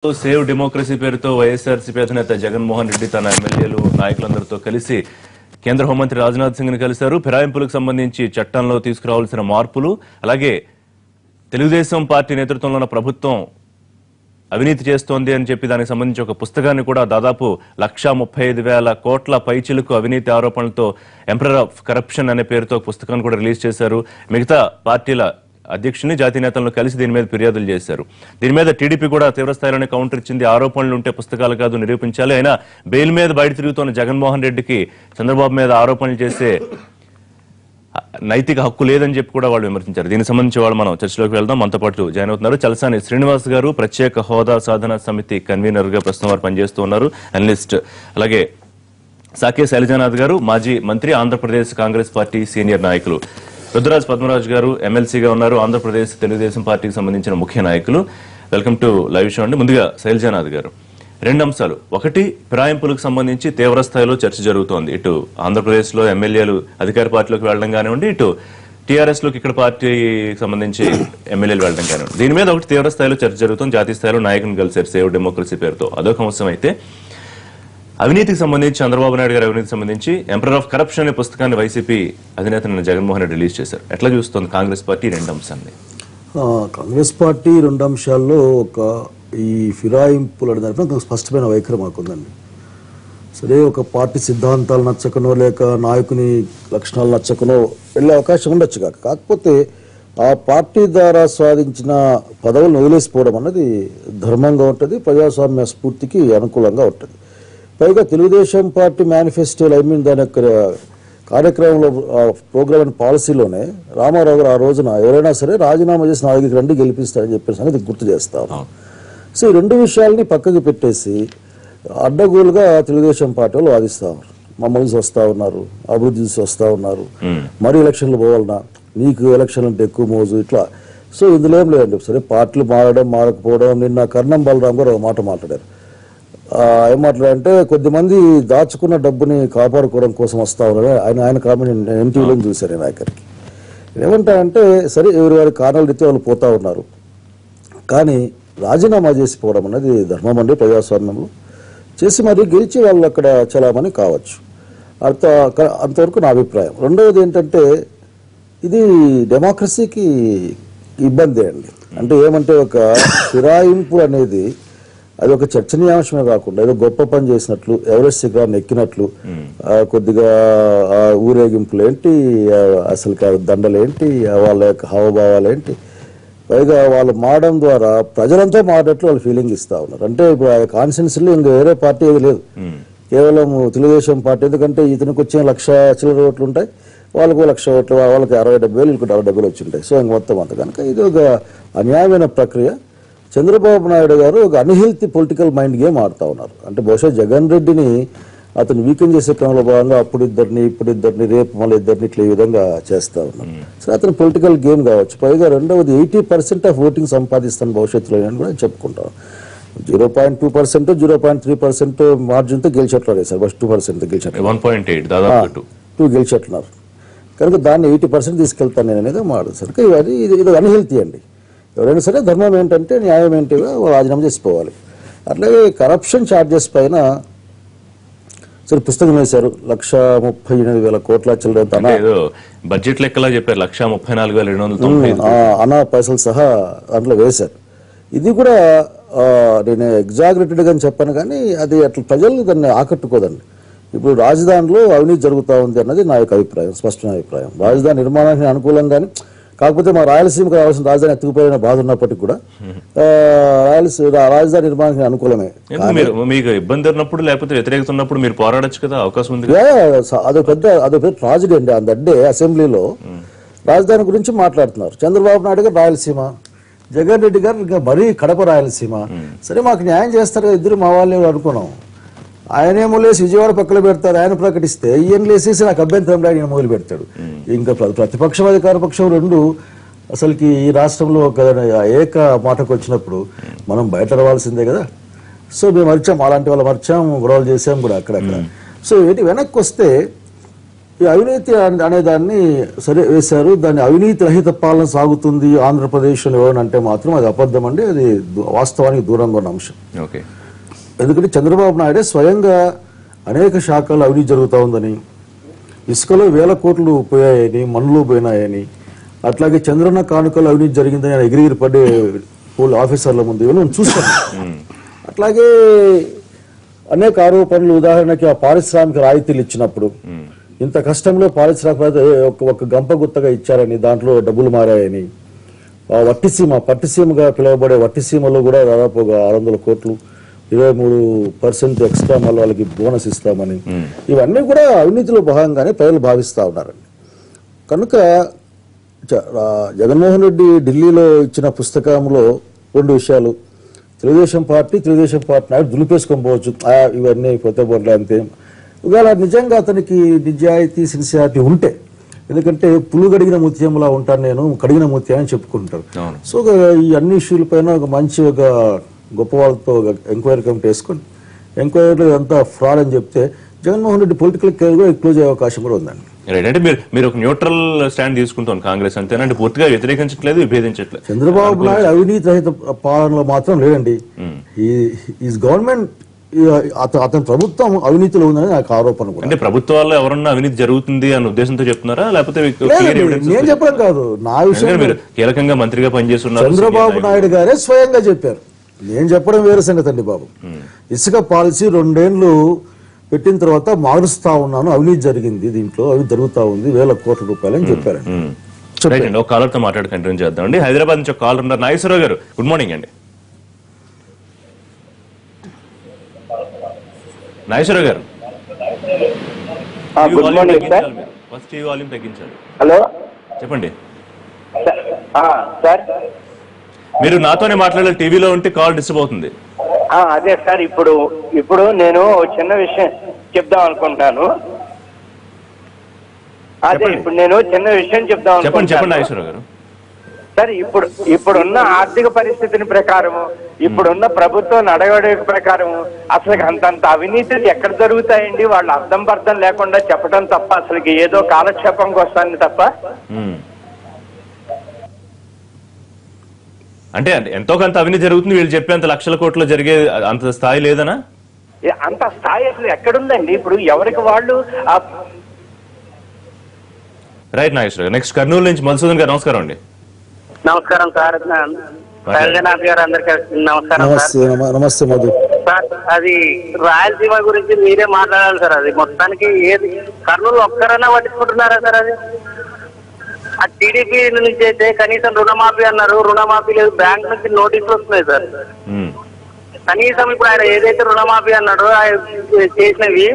Save democracy పేరుతో వైఎస్ఆర్సీపీ అధినేత జగన్మోహన్ రెడ్డి తన ఎమ్మెల్యేలు నాయకులందరితో కలిసి కేంద్ర హోంమంత్రి రాజ్నాథ్ సింగ్ ని కలిశారు. ఫిరాయింపులకు సంబంధించి చట్టంలో తీసుకురావాల్సిన మార్పులు, అలాగే తెలుగుదేశం పార్టీ నేతృత్వంలో ఉన్న ప్రభుత్వం అవినీతి చేస్తోంది అని చెప్పి దానికి సంబంధించి ఒక పుస్తకాన్ని కూడా దాదాపు 1,35,000 కోట్ల పైచిలకు అవినీతి ఆరోపణలతో ఎంపరర్ ఆఫ్ కరప్షన్ అనే పేరుతో పుస్తకాన్ని కూడా రిలీజ్ చేశారు. మిగతా పార్టీల అధ్యక్షుని జాతీయ నేతలను కలిసి దీని మీద ఫిర్యాదులు చేశారు. దీని మీద టీడీపీ కూడా తీవ్రస్థాయిలోనే కౌంటర్ ఇచ్చింది. ఆరోపణలు ఉంటే పుస్తకాలు కాదు నిరూపించాలి, అయినా బెయిల్ మీద బయట తిరుగుతున్న జగన్మోహన్ రెడ్డికి చంద్రబాబు మీద ఆరోపణలు చేసే నైతిక హక్కు లేదని చెప్పి కూడా వాళ్ళు విమర్శించారు. దీనికి సంబంధించి వాళ్ళు మనం చర్చలోకి వెళ్దాం. మనతో పాటు జాయిన్ అవుతున్నారు చలసాని శ్రీనివాస్ గారు, ప్రత్యేక హోదా సాధన సమితి కన్వీనర్ గా ప్రస్తుతం వారు పనిచేస్తూ ఉన్నారు, అనలిస్ట్. అలాగే సాకే శైలజానాథ్ గారు, మాజీ మంత్రి, ఆంధ్రప్రదేశ్ కాంగ్రెస్ పార్టీ సీనియర్ నాయకులు. రుద్రరాజ్ పద్మరాజ్ గారు ఎమ్మెల్సీగా ఉన్నారు, ఆంధ్రప్రదేశ్ తెలుగుదేశం పార్టీకి సంబంధించిన ముఖ్య నాయకులు. వెల్కమ్ టు లైవ్ షో అండి. ముందుగా శైలజానాథ్ గారు, రెండు అంశాలు. ఒకటి, ఫిరాయింపులకు సంబంధించి తీవ్ర స్థాయిలో చర్చ జరుగుతోంది. ఇటు ఆంధ్రప్రదేశ్ లో ఎమ్మెల్యేలు అధికార పార్టీలోకి వెళ్లడం కానివ్వండి, ఇటు టీఆర్ఎస్ లోకి ఇక్కడ పార్టీకి సంబంధించి ఎమ్మెల్యేలు వెళ్లడం కానివ్వండి. దీని మీద ఒకటి తీవ్ర స్థాయిలో చర్చ జరుగుతుంది. జాతీయ స్థాయిలో నాయకులను కలిసారు సేవ్ డెమోక్రసీ పేరుతో. అదొక అంశం. అయితే అవినీతికి సంబంధించి, చంద్రబాబు నాయుడు గారి అవినీతికి సంబంధించి ఎంపరర్ ఆఫ్ కరప్షన్ అనే పుస్తకాన్ని వైసీపీ అధినేత జగన్మోహన్ రెడ్డి రిలీజ్ చేశారు. ఎట్లా చూస్తోంది కాంగ్రెస్ పార్టీ రెండు అంశాన్ని? కాంగ్రెస్ పార్టీ రెండు అంశాల్లో ఈ ఫిరాయింపులు అనే దానిపై స్పష్టమైన వైఖరి మాకుందండి. సరే, ఒక పార్టీ సిద్ధాంతాలు నచ్చకనో లేక నాయకుని లక్షణాలు నచ్చకనో వెళ్ళే అవకాశం ఉండొచ్చు. కాకపోతే ఆ పార్టీ ద్వారా సాధించిన పదవులను వదిలేసిపోవడం అన్నది ధర్మంగా ఉంటుంది, ప్రజాస్వామ్య స్ఫూర్తికి అనుకూలంగా ఉంటుంది. పైగా తెలుగుదేశం పార్టీ మేనిఫెస్టోలో దాని యొక్క కార్యక్రమంలో ప్రోగ్రామ్ అండ్ పాలసీలోనే రామారావు గారు ఆ రోజున ఎవరైనా సరే రాజీనామా చేసి నా దగ్గరికి రండి గెలిపిస్తారని చెప్పిన సంగతి గుర్తు చేస్తాను. సో ఈ రెండు విషయాల్ని పక్కకి పెట్టేసి అడ్డగోలుగా తెలుగుదేశం పార్టీ వాళ్ళు వాదిస్తా ఉన్నారు. మమ్మల్ని వస్తూ ఉన్నారు, అభివృద్ధి చూసి వస్తూ ఉన్నారు, మరి ఎలక్షన్లు పోవాలన్నా, నీకు ఎలక్షన్ అంటే ఎక్కువ మోజు, ఇట్లా. సో ఇందులో ఏం లేదండి. సరే, పార్టీలు మారడం మారకపోవడం. నిన్న కర్ణం బలరాం గారు ఒక మాట మాట్లాడారు. ఏం మాట్లాడారంటే, కొద్దిమంది దాచుకున్న డబ్బుని కాపాడుకోవడం కోసం వస్తా ఉన్నారు. ఆయన కామెంట్ ఎన్టీవీలో చూశారు. నేను ఆయనకి ఏమంటారంటే, సరే ఎవరి వారి కారణాల రీతి వాళ్ళు పోతా ఉన్నారు, కానీ రాజీనామా చేసిపోవడం అనేది ధర్మం అండి. ప్రజాస్వామ్యంలో చేసి మరి గెలిచి వాళ్ళు అక్కడ చలామణి కావచ్చు. అంతవరకు నా అభిప్రాయం. రెండవది ఏంటంటే, ఇది డెమోక్రసీకి ఇబ్బంది అండి. అంటే ఏమంటే, ఒక ఫిరాయింపు అనేది అది ఒక చర్చనీయాంశమే కాకుండా ఏదో గొప్ప పని చేసినట్లు, ఎవరెస్ట్ శిఖరాన్ని ఎక్కినట్లు, కొద్దిగా ఊరేగింపులు ఏంటి, అసలు దండలేంటి, వాళ్ళ యొక్క హావభావాలేంటి, పైగా వాళ్ళు మారడం ద్వారా ప్రజలంతా మారినట్లు వాళ్ళు ఫీలింగ్ ఇస్తా ఉన్నారు. అంటే ఇప్పుడు ఆ కాన్స్టిట్యున్సీలో ఇంకా వేరే పార్టీ ఏది లేదు, కేవలం తెలుగుదేశం పార్టీ. ఎందుకంటే ఇతనికి వచ్చే 1,00,000 చిల్లర ఓట్లు ఉంటాయి, వాళ్ళకు 1,00,000 ఓట్లు, వాళ్ళకి 60-70 వీళ్ళకి 60-70 వచ్చి ఉంటాయి. సో ఇంక మొత్తం అంతా కనుక ఇది ఒక అన్యాయమైన ప్రక్రియ. చంద్రబాబు నాయుడు గారు ఒక అన్హెల్తీ పొలిటికల్ మైండ్ గేమ్ ఆడుతూ ఉన్నారు. అంటే బహుశా జగన్ రెడ్డిని అతను వీకెండ్ చేసే క్రమంలో భాగంగా అప్పుడు ఇద్దరిని, ఇప్పుడు ఇద్దరిని, రేపు మళ్ళీ ఇద్దరిని, ఇట్లా ఈ విధంగా చేస్తూ ఉన్నారు. సరే, అతను పొలిటికల్ గేమ్ కావచ్చు. పైగా రెండవది 80% ఆఫ్ ఓటింగ్ సంపాదిస్తాను భవిష్యత్తులో అని కూడా చెప్పుకుంటాం. 0.2%, 0.3% మార్జిన్తో గెలిచేట్లు సార్. ఫస్ట్ 2% గెలిచేట్లు, 1.8 గెలిచేట్లున్నారు. కనుక దాన్ని 80% తీసుకెళ్తాను నేను అనేది మాట్లాడసరికి ఇది అన్హెల్తీ అండి. ఎవరైనా సరే ధర్మం ఏంటంటే, న్యాయం ఏంటిగా రాజీనామా చేసిపోవాలి. అట్లాగే కరప్షన్ ఛార్జెస్ పైన సరే పుస్తకం వేశారు. 1,38,000 కోట్ల చిల్లర బడ్జెట్ లెక్కలా చెప్పారు. 1,34,290 అనా పైసలు సహా దాంట్లో వేశారు. ఇది కూడా నేను ఎగ్జాగరేటెడ్ గా చెప్పాను, కానీ అది అట్లా ప్రజలు దాన్ని ఆకట్టుకోదండి. ఇప్పుడు రాజధానిలో అవినీతి జరుగుతూ ఉంది అన్నది నా యొక్క అభిప్రాయం, స్పష్టమైన అభిప్రాయం. రాజధాని నిర్మాణానికి అనుకూలంగానే, కాకపోతే మా రాయలసీమకు రావాల్సిన రాజధాని ఎత్తుకుపోయిన బాధ ఉన్నప్పటికీ కూడా రాజధాని నిర్మాణానికి అనుకూలమే. మీకు ఇబ్బంది ఉన్నప్పుడు, లేకపోతే వ్యతిరేకత ఉన్నప్పుడు మీరు పోరాడచ్చు కదా, అవకాశం ఉంది. అదొక పెద్ద ట్రాజడీ అండి. అందుకే అసెంబ్లీలో రాజధాని గురించి మాట్లాడుతున్నారు. చంద్రబాబు నాయుడు గారు రాయలసీమ, జగన్ రెడ్డి గారు ఇంకా మరీ కడప రాయలసీమ. సరే, మాకు న్యాయం చేస్తారు కదా ఇద్దరు మా వాళ్ళే అనుకున్నాం. ఆయనేమో లేసి విజయవాడ పక్కన పెడతారు, ఆయన ప్రకటిస్తే ఈయన లేసేసి నాకు అభ్యంతరం ఆయన మొదలు పెడతాడు. ఇంకా ప్రతిపక్షం అధికార పక్షం రెండు అసలుకి ఈ రాష్ట్రంలో ఒక ఏక మాటకు వచ్చినప్పుడు మనం బయట రావాల్సిందే కదా. సో మేము మర్చాం, అలాంటి వాళ్ళు మర్చాం, గొడవలు చేసాం కూడా అక్కడక్కడ. సో వెనక్కి వస్తే ఈ అవినీతి అనే దాన్ని సరే వేశారు. దాన్ని అవినీతి రహిత పాలన సాగుతుంది ఆంధ్రప్రదేశ్లో ఎవరంటే మాత్రం అది అబద్ధం అండి. అది వాస్తవానికి దూరంగా ఉన్న అంశం. ఓకే. ఎందుకంటే చంద్రబాబు నాయుడే స్వయంగా అనేక శాఖల్లో అవినీతి జరుగుతూ ఉందని, ఇసుకలో 1000 కోట్లు పోయాయని, మన్నులు పోయినాయని, అట్లాగే చంద్రన్న కానుకలు అవినీతి జరిగిందని ఆయన ఎగిరిగిరి పడే ఆఫీసర్ల ముందు ఇవన్నీ చూస్తాం. అట్లాగే అనేక ఆరోపణలు, ఉదాహరణకి ఆ పారిశ్రామిక రాయితీలు ఇచ్చినప్పుడు ఇంత కష్టంలో పారిశ్రామిక ఒక గంప గుత్తగా ఇచ్చారని, దాంట్లో డబ్బులు మారాయని, పట్టిసీమగా పిలువబడే వట్టిసీమలో కూడా దాదాపు 600 కోట్లు 23% ఎక్స్ట్రా మళ్ళీ వాళ్ళకి బోనస్ ఇస్తామని, ఇవన్నీ కూడా అవినీతిలో భాగంగానే ప్రజలు భావిస్తూ ఉన్నారండి. కనుక జగన్మోహన్ రెడ్డి ఢిల్లీలో ఇచ్చిన పుస్తకంలో 2 విషయాలు, తెలుగుదేశం పార్టీ నాయుడు దులిపేసుకొని పోవచ్చు, ఇవన్నీ కొత్త బోర్డులు అంతే. ఇవాళ నిజంగా అతనికి నిజాయితీ సిన్సియారిటీ ఉంటే, ఎందుకంటే పులు గడిగిన ముత్యంలా ఉంటాను నేను, కడిగిన ముత్యం అని చెప్పుకుంటారు. సో ఈ అన్ని ఇష్యూల పైన ఒక మంచి ఒక గొప్ప వాళ్ళతో ఎంక్వైరీ కమిటీ వేసుకొని ఎంక్వైరీలో అంతా ఫ్రాడ్ అని చెప్తే జగన్మోహన్ రెడ్డి పొలిటికల్ కెరీర్ కూడా క్లోజ్ అయ్యే అవకాశం కూడా ఉందండి. అంటే మీరు ఒక న్యూట్రల్ స్టాండ్ తీసుకుంటాను కాంగ్రెస్ అంతేనంటే, పూర్తిగా వ్యతిరేకించట్లేదు, విభేదించట్లేదు. చంద్రబాబు నాయుడు అవినీతి రహిత పాలనలో మాత్రం లేదండి. ఈ గవర్నమెంట్ అతని ప్రభుత్వం అవినీతిలో ఉందని నాకు ఆరోపణ కూడా. అంటే ప్రభుత్వాల్లో ఎవరన్నా అవినీతి జరుగుతుంది అనే ఉద్దేశంతో చెప్తున్నారా, లేకపోతే నేను చెప్పడం కాదు, నా విషయం మీరు కీలకంగా మంత్రిగా పనిచేస్తున్నారు. చంద్రబాబు నాయుడు గారే స్వయంగా చెప్పారు, నేను చెప్పడం వేరే సంగతి అండి బాబు. ఇసుక పాలసీ 2 ఏళ్లు పెట్టిన తర్వాత మారుస్తా ఉన్నాను, అవినీతి జరిగింది, దీంట్లో అవి జరుగుతా ఉంది, 1000 కోట్ల రూపాయలు అని చెప్పారండి. ఒక కాలర్ తో మాట్లాడి కంటిన్యూ చేద్దామండి. హైదరాబాద్ నుంచి ఒక కాలర్ ఉన్నారు, నాగేశ్వరరావు గారు. గుడ్ మార్నింగ్ అండి. నాగేశ్వరరావు గారు, ఫస్ట్ ఈ వాల్యూమ్ తగ్గించాలి. హలో, చెప్పండి సార్. మీరు నాతోనే మాట్లాడాలి, టీవీలో ఉంటే కాల్ డిస్టర్బ్ అవుతుంది. అదే సార్, ఇప్పుడు నేను చిన్న విషయం చెప్దాం అనుకుంటాను. ఇప్పుడు నేను చిన్న విషయం చెప్దాం చెప్పండి. నాగేశ్వరరావు గారు సార్, ఇప్పుడున్న ఆర్థిక పరిస్థితిని ప్రకారం, ఇప్పుడున్న ప్రభుత్వం నడవడి ప్రకారం అసలు అంతంత అవినీతులు ఎక్కడ జరుగుతాయండి? వాళ్ళు అర్థం పర్థం లేకుండా చెప్పడం తప్ప, అసలు ఏదో కాలక్షేపం వస్తాను తప్ప. అంటే ఎంతో కొంత అవినీతి జరుగుతుంది, వీళ్ళు చెప్పేంత లక్షల కోట్లు జరిగే అంత స్థాయి లేదనా? అంత స్థాయి అసలు ఎక్కడుందండి? ఇప్పుడు ఎవరికి వాళ్ళు. రైట్ నాగేశ్వర. నెక్స్ట్ కర్నూలు నుంచి మధుసూదన్ గారు. నమస్కారం అండి. నమస్కారం సార్. శైలజనాథ్ గారు అందరికీ నమస్కారం. నమస్తే మధు సార్. అది రాయలసీమ గురించి మీరే మాట్లాడాలి సార్. అది మొత్తానికి ఏది కర్నూలు ఒక్కరైనా పట్టించుకుంటున్నారా సార్? అది ఆ టీడీపీ నుంచి అయితే కనీసం రుణమాఫీ అన్నారు, రుణమాఫీ లేదు. బ్యాంక్ నుంచి నోటీసులు వస్తున్నాయి సార్. కనీసం ఇప్పుడు ఆయన ఏదైతే రుణమాఫీ అన్నాడో చేసినవి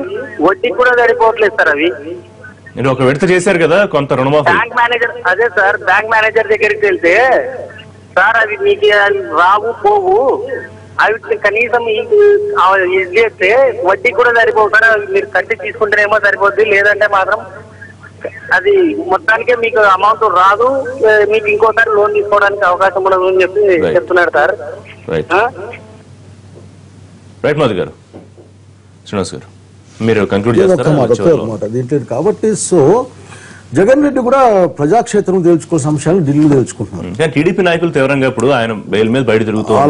వడ్డీ కూడా సరిపోవట్లేదు సార్. అవి మీరు ఒక విడత చేశారు కదా కొంత రుణమాఫీ. బ్యాంక్ మేనేజర్, అదే సార్, బ్యాంక్ మేనేజర్ దగ్గరికి వెళ్తే సార్ అవి మీకు రావు పోవు, అవి కనీసం ఇది చేస్తే వడ్డీ కూడా సరిపోవు సార్. మీరు కట్టి తీసుకుంటేనేమో సరిపోద్ది, లేదంటే మాత్రం అది మొత్తానికే మీకు అమౌంట్ రాదు, మీకు ఇంకోసారి లోన్ తీసుకోవడానికి అవకాశం ఉండదు అని చెప్పి చెప్తున్నాడు సార్. రైట్ మధు గారు. శ్రీనివాస్ గారు, మీరు కంక్లూడ్ చేస్తారా దీంట్లో? కాబట్టి సో జగన్ రెడ్డి కూడా ప్రజాక్షేత్రం తేల్చుకోవాల్సిన అంశాలను ఢిల్లీలో తేల్చుకుంటున్నారు. టీడీపీ నాయకులు తీవ్రంగా ఇప్పుడు ఆయన బెయిల్ మీద బయట తిరుగుతున్నారు.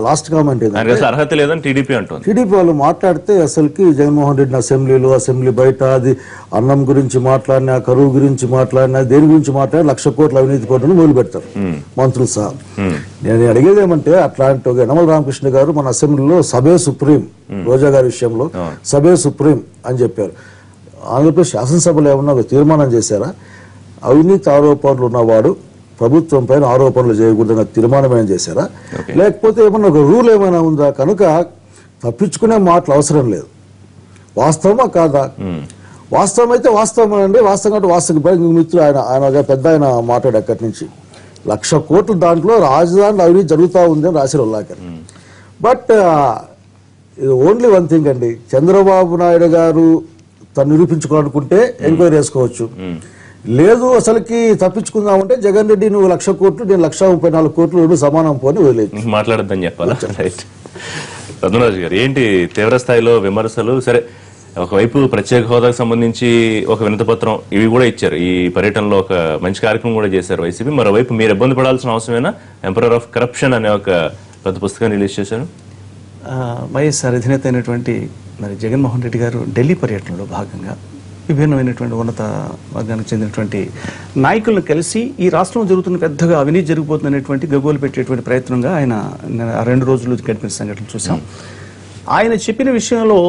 లాస్ట్ కామెంట్ అర్హత లేదని టీడీపీ అంటుంది. టీడీపీ వాళ్ళు మాట్లాడితే అసలుకి జగన్మోహన్ రెడ్డిని అసెంబ్లీ బయట అది అన్నం గురించి మాట్లాడినా, కరువు గురించి మాట్లాడినా, దేని గురించి మాట్లాడినా 1,00,000 కోట్ల అవినీతి కోట్లను మొదలు పెడతారు మంత్రులు సహా. నేను అడిగేది ఏమంటే, అట్లాంటి ఒక యనమల రామకృష్ణ గారు మన అసెంబ్లీలో సబే సుప్రీం, రోజా గారి విషయంలో సబే సుప్రీం అని చెప్పారు. ఆంధ్రప్రదేశ్ శాసనసభలో ఏమన్నా ఒక తీర్మానం చేశారా? అవినీతి ఆరోపణలు ఉన్నవాడు ప్రభుత్వం పైన ఆరోపణలు చేయకూడదన్న తీర్మానం ఏమైనా చేశారా? లేకపోతే ఏమన్నా ఒక రూల్ ఏమైనా ఉందా? కనుక తప్పించుకునే మాటలు అవసరం లేదు. వాస్తవమా కాదా? వాస్తవం అయితే వాస్తవం అండి. వాస్తవం అంటే వాస్తవం. మిత్రుడు ఆయన పెద్ద ఆయన మాట్లాడు అక్కడి నుంచి 1,00,000 కోట్లు దాంట్లో రాజధాని అవినీతి జరుగుతూ ఉంది అని రాశారు ఉల్లాకర్. బట్ ఇది ఓన్లీ వన్ థింగ్ అండి. చంద్రబాబు నాయుడు గారు తను నిరూపించుకోవాలనుకుంటే ఎంక్వైరీ చేసుకోవచ్చు. లేదు అసలుకి తప్పించుకుందామంటే జగన్ రెడ్డి నువ్వు 1,00,000 కోట్లు, నేను 1,34 కోట్లు, రెండు సమానం పోని వదిలేదు. మాట్లాడద్దని చెప్పాలా? రైట్. పద్మరాజు గారు, ఏంటి తీవ్ర స్థాయిలో విమర్శలు? సరే, ఒకవైపు ప్రత్యేక హోదాకు సంబంధించి ఒక వినతిపత్రం ఇవి కూడా ఇచ్చారు, ఈ పర్యటనలో ఒక మంచి కార్యక్రమం కూడా చేశారు వైసీపీ. మరోవైపు మీరు ఇబ్బంది పడాల్సిన అవసరమైనా ఎంపరర్ ఆఫ్ కరప్షన్ అనే ఒక పెద్ద పుస్తకాన్ని రిలీజ్ చేశారు. వైఎస్ఆర్ అధినేత అయినటువంటి మరి జగన్మోహన్ రెడ్డి గారు ఢిల్లీ పర్యటనలో భాగంగా విభిన్నమైనటువంటి ఉన్నత వర్గానికి చెందినటువంటి నాయకులను కలిసి ఈ రాష్ట్రంలో జరుగుతున్న పెద్దగా అవినీతి జరిగిపోతున్నటువంటి గగ్గోలు పెట్టేటువంటి ప్రయత్నంగా ఆయన 2 రోజులు గడిపిన సంఘటన చూసాం. ఆయన చెప్పిన విషయంలో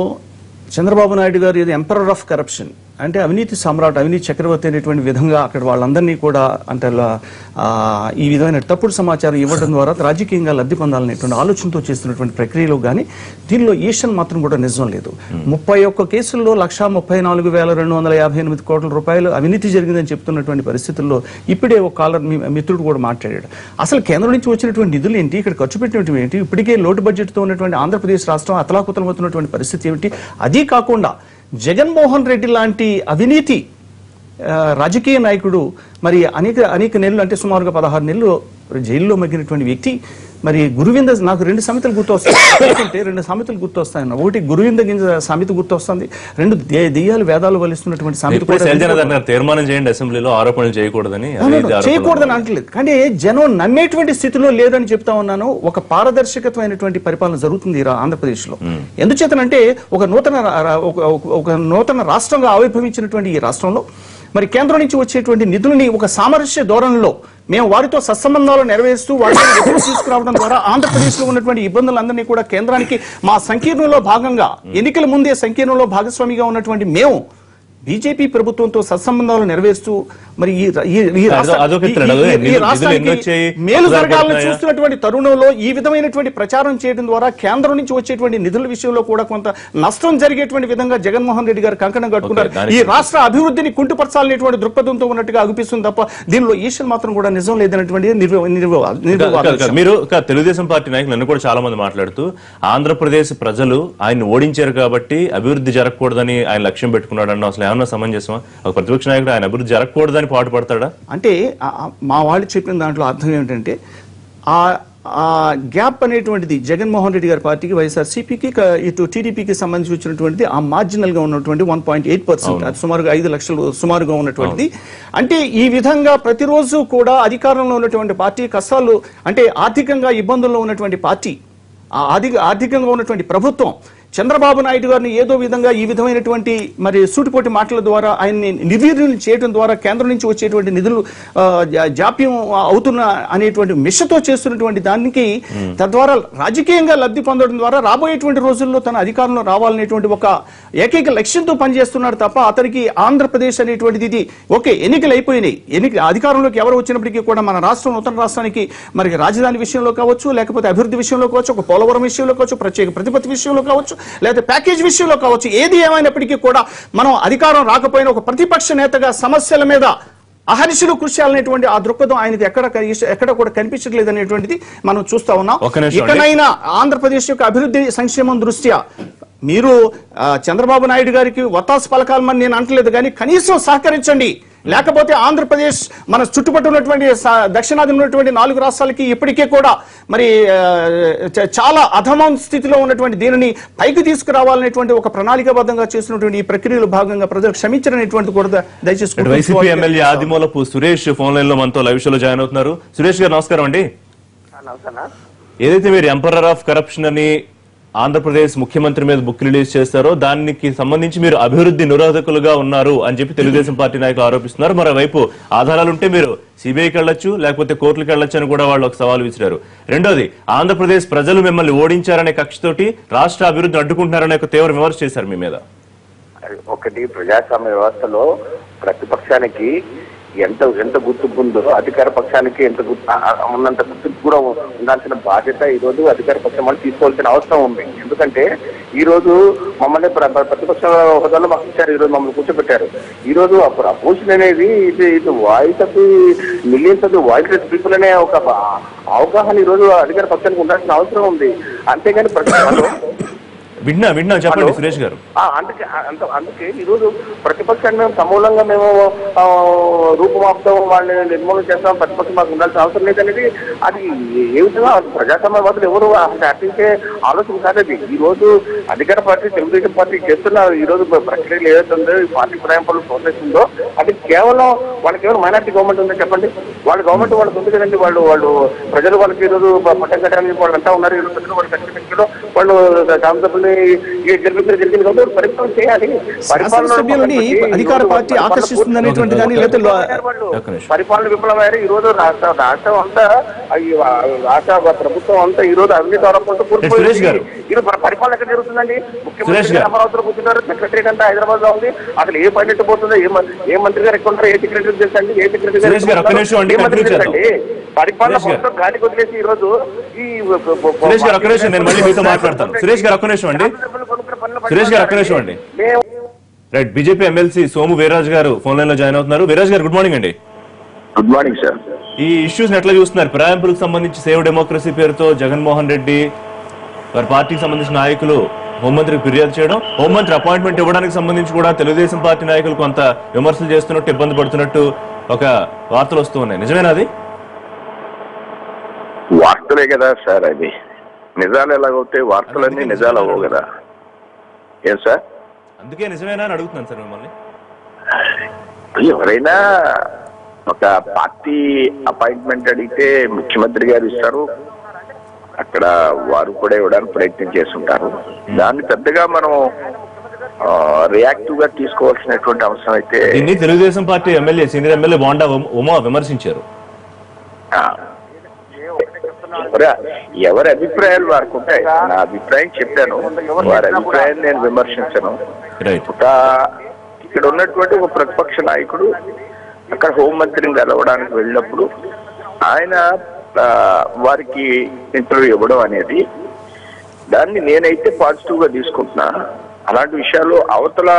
చంద్రబాబు నాయుడు గారు ఇది ఎంపరర్ ఆఫ్ కరప్షన్ అంటే అవినీతి సామ్రాట్, అవినీతి చక్రవర్తి అనేటువంటి విధంగా అక్కడ వాళ్ళందరినీ కూడా అంటే ఈ విధమైన తప్పుడు సమాచారం ఇవ్వడం ద్వారా రాజకీయంగా లబ్ధి పొందాలనేటువంటి ఆలోచనతో చేస్తున్నటువంటి ప్రక్రియలో కానీ దీనిలో ఈషన్ మాత్రం కూడా నిజం లేదు. 31 కేసుల్లో 1,34,258 కోట్ల రూపాయలు అవినీతి జరిగిందని చెప్తున్నటువంటి పరిస్థితుల్లో ఇప్పుడే ఒక కాలర్ మిత్రుడు కూడా మాట్లాడాడు. అసలు కేంద్రం నుంచి వచ్చినటువంటి నిధులు ఏంటి, ఇక్కడ ఖర్చు పెట్టినటువంటి ఏంటి, ఇప్పటికే లోటు బడ్జెట్తో ఉన్నటువంటి ఆంధ్రప్రదేశ్ రాష్ట్రం అతలాకుతలమవుతున్నటువంటి పరిస్థితి ఏమిటి, అదీ కాకుండా జగన్మోహన్ రెడ్డి లాంటి అవినీతి రాజకీయ నాయకుడు మరి అనేక నెలలు అంటే సుమారుగా 16 నెలలు జైల్లో మగ్గినటువంటి వ్యక్తి మరి గురువింద నాకు 2 సామెతలు గుర్తొస్తాయి. 2 సామెతలు గుర్తొస్తాయన్న, ఒకటి గురువింద గింజ సామెత గుర్తొస్తుంది, 2 దెయ్యాలు వేదాలు వలిస్తున్నటువంటి సామెత. తీర్మానం చేయండి అసెంబ్లీలో ఆరోపణలు చేయకూడదని అంటలేదు, కానీ జనం నమ్మేటువంటి స్థితిలో లేదని చెప్తా ఉన్నాను. ఒక పారదర్శకత్వమైనటువంటి పరిపాలన జరుగుతుంది ఆంధ్రప్రదేశ్ లో. ఎందుచేతనంటే ఒక నూతన రాష్ట్రంగా ఆవిర్భవించినటువంటి ఈ రాష్ట్రంలో మరి కేంద్రం నుంచి వచ్చేటువంటి నిధులని ఒక సామరస్య ధోరణిలో మేము వారితో సత్సంబంధాలు నెరవేరుస్తూ వాటిని తీసుకురావడం ద్వారా ఆంధ్రప్రదేశ్ లో ఉన్నటువంటి ఇబ్బందులందరినీ కూడా కేంద్రానికి మా సంకీర్ణంలో భాగంగా ఎన్నికల ముందే సంకీర్ణంలో భాగస్వామిగా ఉన్నటువంటి మేము బీజేపీ ప్రభుత్వంతో సత్సంబంధాలు నెరవేరుస్తూ మరి మేలు జరగాలని చూస్తున్నటువంటి తరుణంలో ఈ విధమైనటువంటి ప్రచారం చేయడం ద్వారా కేంద్రం నుంచి వచ్చేటువంటి నిధుల విషయంలో కూడా కొంత నష్టం జరిగేటువంటి విధంగా జగన్మోహన్ రెడ్డి గారు కంకణం కట్టుకున్నారు. ఈ రాష్ట్ర అభివృద్ధిని కుంటుపరచాలనేటువంటి దృక్పథంతో ఉన్నట్టుగా అనిపిస్తుంది తప్ప దీనిలో ఈషన్ మాత్రం కూడా నిజం లేదనేటువంటి మీరు తెలుగుదేశం పార్టీ నాయకులు కూడా చాలా మంది మాట్లాడుతూ ఆంధ్రప్రదేశ్ ప్రజలు ఆయన ఓడించారు కాబట్టి అభివృద్ధి జరగకూడదని ఆయన లక్ష్యం పెట్టుకున్నాడు అన్న అసలు ఏమన్నా సమంజసమా? ఒక ప్రతిపక్ష నాయకుడు ఆయన అభివృద్ధి జరగకూడదని పాటుపడతాడా? అంటే మా వాళ్ళు చెప్పిన దాంట్లో అర్థం ఏమిటంటే ఆ గ్యాప్ అనేటువంటిది జగన్మోహన్ రెడ్డి గారి పార్టీకి వైఎస్ఆర్సీపీకి ఇటు టీడీపీకి సంబంధించి వచ్చినటువంటిది ఆ మార్జినల్ గా ఉన్నటువంటి 1.8% సుమారుగా 5 లక్షలు సుమారుగా ఉన్నటువంటిది. అంటే ఈ విధంగా ప్రతిరోజు కూడా అధికారంలో ఉన్నటువంటి పార్టీ కష్టాలు అంటే ఆర్థికంగా ఇబ్బందుల్లో ఉన్నటువంటి పార్టీ ఆర్థికంగా ఉన్నటువంటి ప్రభుత్వం చంద్రబాబు నాయుడు గారిని ఏదో విధంగా ఈ విధమైనటువంటి మరి సూటిపోటి మాటల ద్వారా ఆయన్ని నిర్వీర్యం చేయడం ద్వారా కేంద్రం నుంచి వచ్చేటువంటి నిధులు జాప్యం అవుతున్న అనేటువంటి మిషతో చేస్తున్నటువంటి దానికి తద్వారా రాజకీయంగా లబ్ధి పొందడం ద్వారా రాబోయేటువంటి రోజుల్లో తన అధికారంలో రావాలనేటువంటి ఒక ఏకైక లక్ష్యంతో పనిచేస్తున్నాడు తప్ప అతనికి ఆంధ్రప్రదేశ్ అనేటువంటిది ఇది ఓకే ఎన్నికలు అయిపోయినాయి, అధికారంలోకి ఎవరు వచ్చినప్పటికీ కూడా మన రాష్ట్రం నూతన రాష్ట్రానికి మరి రాజధాని విషయంలో కావచ్చు, లేకపోతే అభివృద్ధి విషయంలో కావచ్చు, ఒక పోలవరం విషయంలో కావచ్చు, ప్రత్యేక ప్రతిపత్తి విషయంలో కావచ్చు, లేదా ప్యాకేజ్ విషయంలో కావచ్చు, ఏది ఏమైనప్పటికీ కూడా మనం అధికారం రాకపోయినా ఒక ప్రతిపక్ష నేతగా సమస్యల మీద అహర్నిశలు కృషి చేయాలనేటువంటి ఆ దృక్పథం ఆయనది ఎక్కడ కూడా కనిపించట్లేదు అనేటువంటిది మనం చూస్తా ఉన్నాం. ఇకనైనా ఆంధ్రప్రదేశ్ యొక్క అభివృద్ధి సంక్షేమం దృష్ట్యా మీరు చంద్రబాబు నాయుడు గారికి ఒత్తాసు పలకాలమని నేను అంటలేదు, కానీ కనీసం సహకరించండి. లేకపోతే ఆంధ్రప్రదేశ్ మన చుట్టుపక్కల ఉన్నటువంటి దక్షిణాది ఉన్నటువంటి 4 రాష్ట్రాలకి ఇప్పటికే కూడా మరి చాలా అధమ స్థితిలో ఉన్నటువంటి దీనిని పైకి తీసుకురావాలనేటువంటి ఒక ప్రణాళికాబద్ధంగా చేసినటువంటి ఈ ప్రక్రియలో భాగంగా ప్రజలు క్షమించరనేటువంటి కూడా దయచేసి YCP MLA Adimulapu Suresh phone line లో మనతో లైవ్ షోలో జాయిన్ అవుతున్నారు. సురేష్ గారు నమస్కారం అండి. ఏదైతే మీరు ఎంపరర్ ఆఫ్ కరప్షన్ అని ఆంధ్రప్రదేశ్ ముఖ్యమంత్రి మీద బుక్ రిలీజ్ చేస్తారో దానికి సంబంధించి మీరు అభివృద్ధి నిరోధకులుగా ఉన్నారు అని చెప్పి తెలుగుదేశం పార్టీ నాయకులు ఆరోపిస్తున్నారు. మరోవైపు ఆధారాలుంటే మీరు సిబిఐకి వెళ్ళొచ్చు, లేకపోతే కోర్టులకు వెళ్ళొచ్చు అని కూడా వాళ్ళు ఒక సవాల్ విసిరారు. రెండోది, ఆంధ్రప్రదేశ్ ప్రజలు మిమ్మల్ని ఓడించారనే కక్షతోటి రాష్ట్ర అభివృద్ధిని అడ్డుకుంటున్నారనే ఒక తీవ్ర విమర్శ చేశారు మీ మీద. ఒకటి, ప్రజాస్వామ్య వ్యవస్థలో ప్రతిపక్షానికి ఎంత గుర్తింపు ఉందో అధికార పక్షానికి ఉన్నంత గుర్తింపు కూడా ఉండాల్సిన బాధ్యత ఈ రోజు అధికార పక్షం వాళ్ళు తీసుకోవాల్సిన అవసరం ఉంది. ఎందుకంటే ఈ రోజు మమ్మల్ని ప్రతిపక్ష హోదాలో మాకు ఇచ్చారు, ఈ రోజు మమ్మల్ని కూర్చోబెట్టారు. ఈ రోజు అపోజిషన్ అనేది ఇది voice of the millions of the voiceless people అనే ఒక అవగాహన ఈ రోజు అధికార పక్షానికి ఉండాల్సిన అవసరం ఉంది. అంతేగాని విన్నా చెప్పండి సురేష్ గారు. అందుకే ఈరోజు ప్రతిపక్షాన్ని మేము సమూలంగా మేము రూపుమాపుతాం, వాళ్ళని నిర్మూలన చేస్తాం, ప్రతిపక్షం మాకు ఉండాల్సిన అవసరం లేదనేది అది ఏ విధంగా ప్రజాస్వామ్యవాదులు ఎవరు అట్టించే ఆలోచన కాదది. ఈ రోజు అధికార పార్టీ తెలుగుదేశం పార్టీ చేస్తున్న ఈ రోజు ప్రక్రియలు ఏదైతుందో ఈ పార్టీ ఫిరాయింపులు ప్రాసెస్ ఉందో అది కేవలం వాళ్ళకి ఎవరు మైనార్టీ గవర్నమెంట్ ఉందో చెప్పండి. వాళ్ళ గవర్నమెంట్ వాళ్ళకి ఉంది కదండి. వాళ్ళు ప్రజలు వాళ్ళకి ఈరోజు పట్టం కట్టడానికి వాళ్ళు అంతా ఉన్నారు. ఈరోజు ప్రజలు వాళ్ళు కట్టిన వాళ్ళు శాసనసభ్యుల్ని జరిగింది కాబట్టి పరిపాలన చేయాలి. అధికార పార్టీ ఆకర్షిస్తుంది అనేటువంటి పరిపాలన విఫలమయ్యారు. ఈ రోజు రాష్ట్రం అంతా రాష్ట్ర ప్రభుత్వం అంతా ఈ రోజు అవినీతి ఆరోపణలతో కూర్చుపోయింది. ఈరోజు పరిపాలన ఎక్కడ జరుగుతుందండి? ముఖ్యమంత్రి అమరావతిలో కూర్చున్నారు, సెక్రటరీ అంతా హైదరాబాద్ లో ఉంది. అసలు ఏ పని పోతుందో ఏ మంత్రి గారు ఎక్కడ ఉంటారో, ఏ సెక్రటరీ తెలుసండి, ఏ సెక్రటరీ గారు పరిపాలన మొత్తం గాలికి వదిలేసి ఈ రోజు ఈ సురేష్ గారు ఒక్క నిమిషం, నేను మళ్ళీ మీతో మాట్లాడతాను. సురేష్ గారు ఒక్క నిమిషం అండి. Right, BJP MLC Somu Veerraju గారు ఫోన్ లైన్ లో జాయిన్ అవుతున్నారు. వీర్రాజు గారు గుడ్ మార్నింగ్ అండి. Good morning sir. ఈ ఇష్యూస్ ఎట్లా చూస్తున్నారు? ఫిరాయింపులకు సంబంధించి సేవ్ డెమోక్రసీ పేరుతో జగన్మోహన్ రెడ్డి వారి పార్టీకి సంబంధించిన నాయకులు హోంమంత్రికి ఫిర్యాదు చేయడం, హోంమంత్రి అపాయింట్మెంట్ ఇవ్వడానికి సంబంధించి కూడా తెలుగుదేశం పార్టీ నాయకులు కొంత విమర్శలు చేస్తున్నట్టు, ఇబ్బంది పడుతున్నట్టు ఒక వార్తలు వస్తూ ఉన్నాయి. నిజమేనా అది? వార్తలే కదా సార్, అది నిజాలు ఎలాగవుతాయి? వార్తలన్నీ నిజాలు అవ్వవు కదా. ఏం సార్? అందుకే నిజమేనా అని అడుగుతున్నాను సార్ మిమ్మల్ని. ఎవరైనా ఒక పార్టీ అపాయింట్మెంట్ అడిగితే ముఖ్యమంత్రి గారు ఇస్తారు, అక్కడ వారు కూడా ఇవ్వడానికి ప్రయత్నం చేస్తుంటారు. దాన్ని పెద్దగా మనం రియాక్టివ్ గా తీసుకోవాల్సినటువంటి అవసరం అయితే. దీన్ని Telugu Desam party MLA senior MLA bonda Uma విమర్శించారు. ఎవరి అభిప్రాయాలు వారికి ఉంటాయి. నా అభిప్రాయం చెప్పాను, వారి అభిప్రాయాన్ని నేను విమర్శించను. ఇక్కడ ఉన్నటువంటి ఒక ప్రతిపక్ష నాయకుడు అక్కడ హోంమంత్రిని కలవడానికి వెళ్ళినప్పుడు ఆయన వారికి ఇంటర్వ్యూ ఇవ్వడం అనేది దాన్ని నేనైతే పాజిటివ్ గా తీసుకుంటున్నా. అలాంటి విషయాల్లో అవతల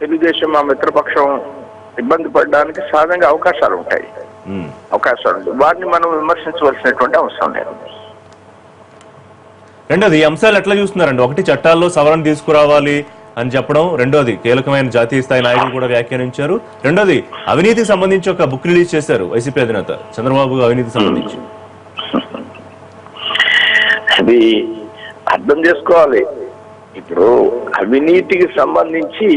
తెలుగుదేశం మా మిత్రపక్షం ఇబ్బంది పడడానికి సహజంగా అవకాశాలు ఉంటాయి. వారిని మనం విమర్శించవలసినటువంటి అవసరం లేదు. రెండోది, ఈ అంశాలు ఎట్లా చూస్తున్నారండి? ఒకటి, చట్టాల్లో సవరణ తీసుకురావాలి అని చెప్పడం. రెండోది, కీలకమైన జాతీయ స్థాయి నాయకులు కూడా వ్యాఖ్యానించారు. రెండోది, అవినీతికి సంబంధించి ఒక బుక్ రిలీజ్ చేశారు వైసీపీ అధినేత చంద్రబాబు అవినీతికి సంబంధించి. అది అర్థం చేసుకోవాలి. ఇప్పుడు అవినీతికి సంబంధించి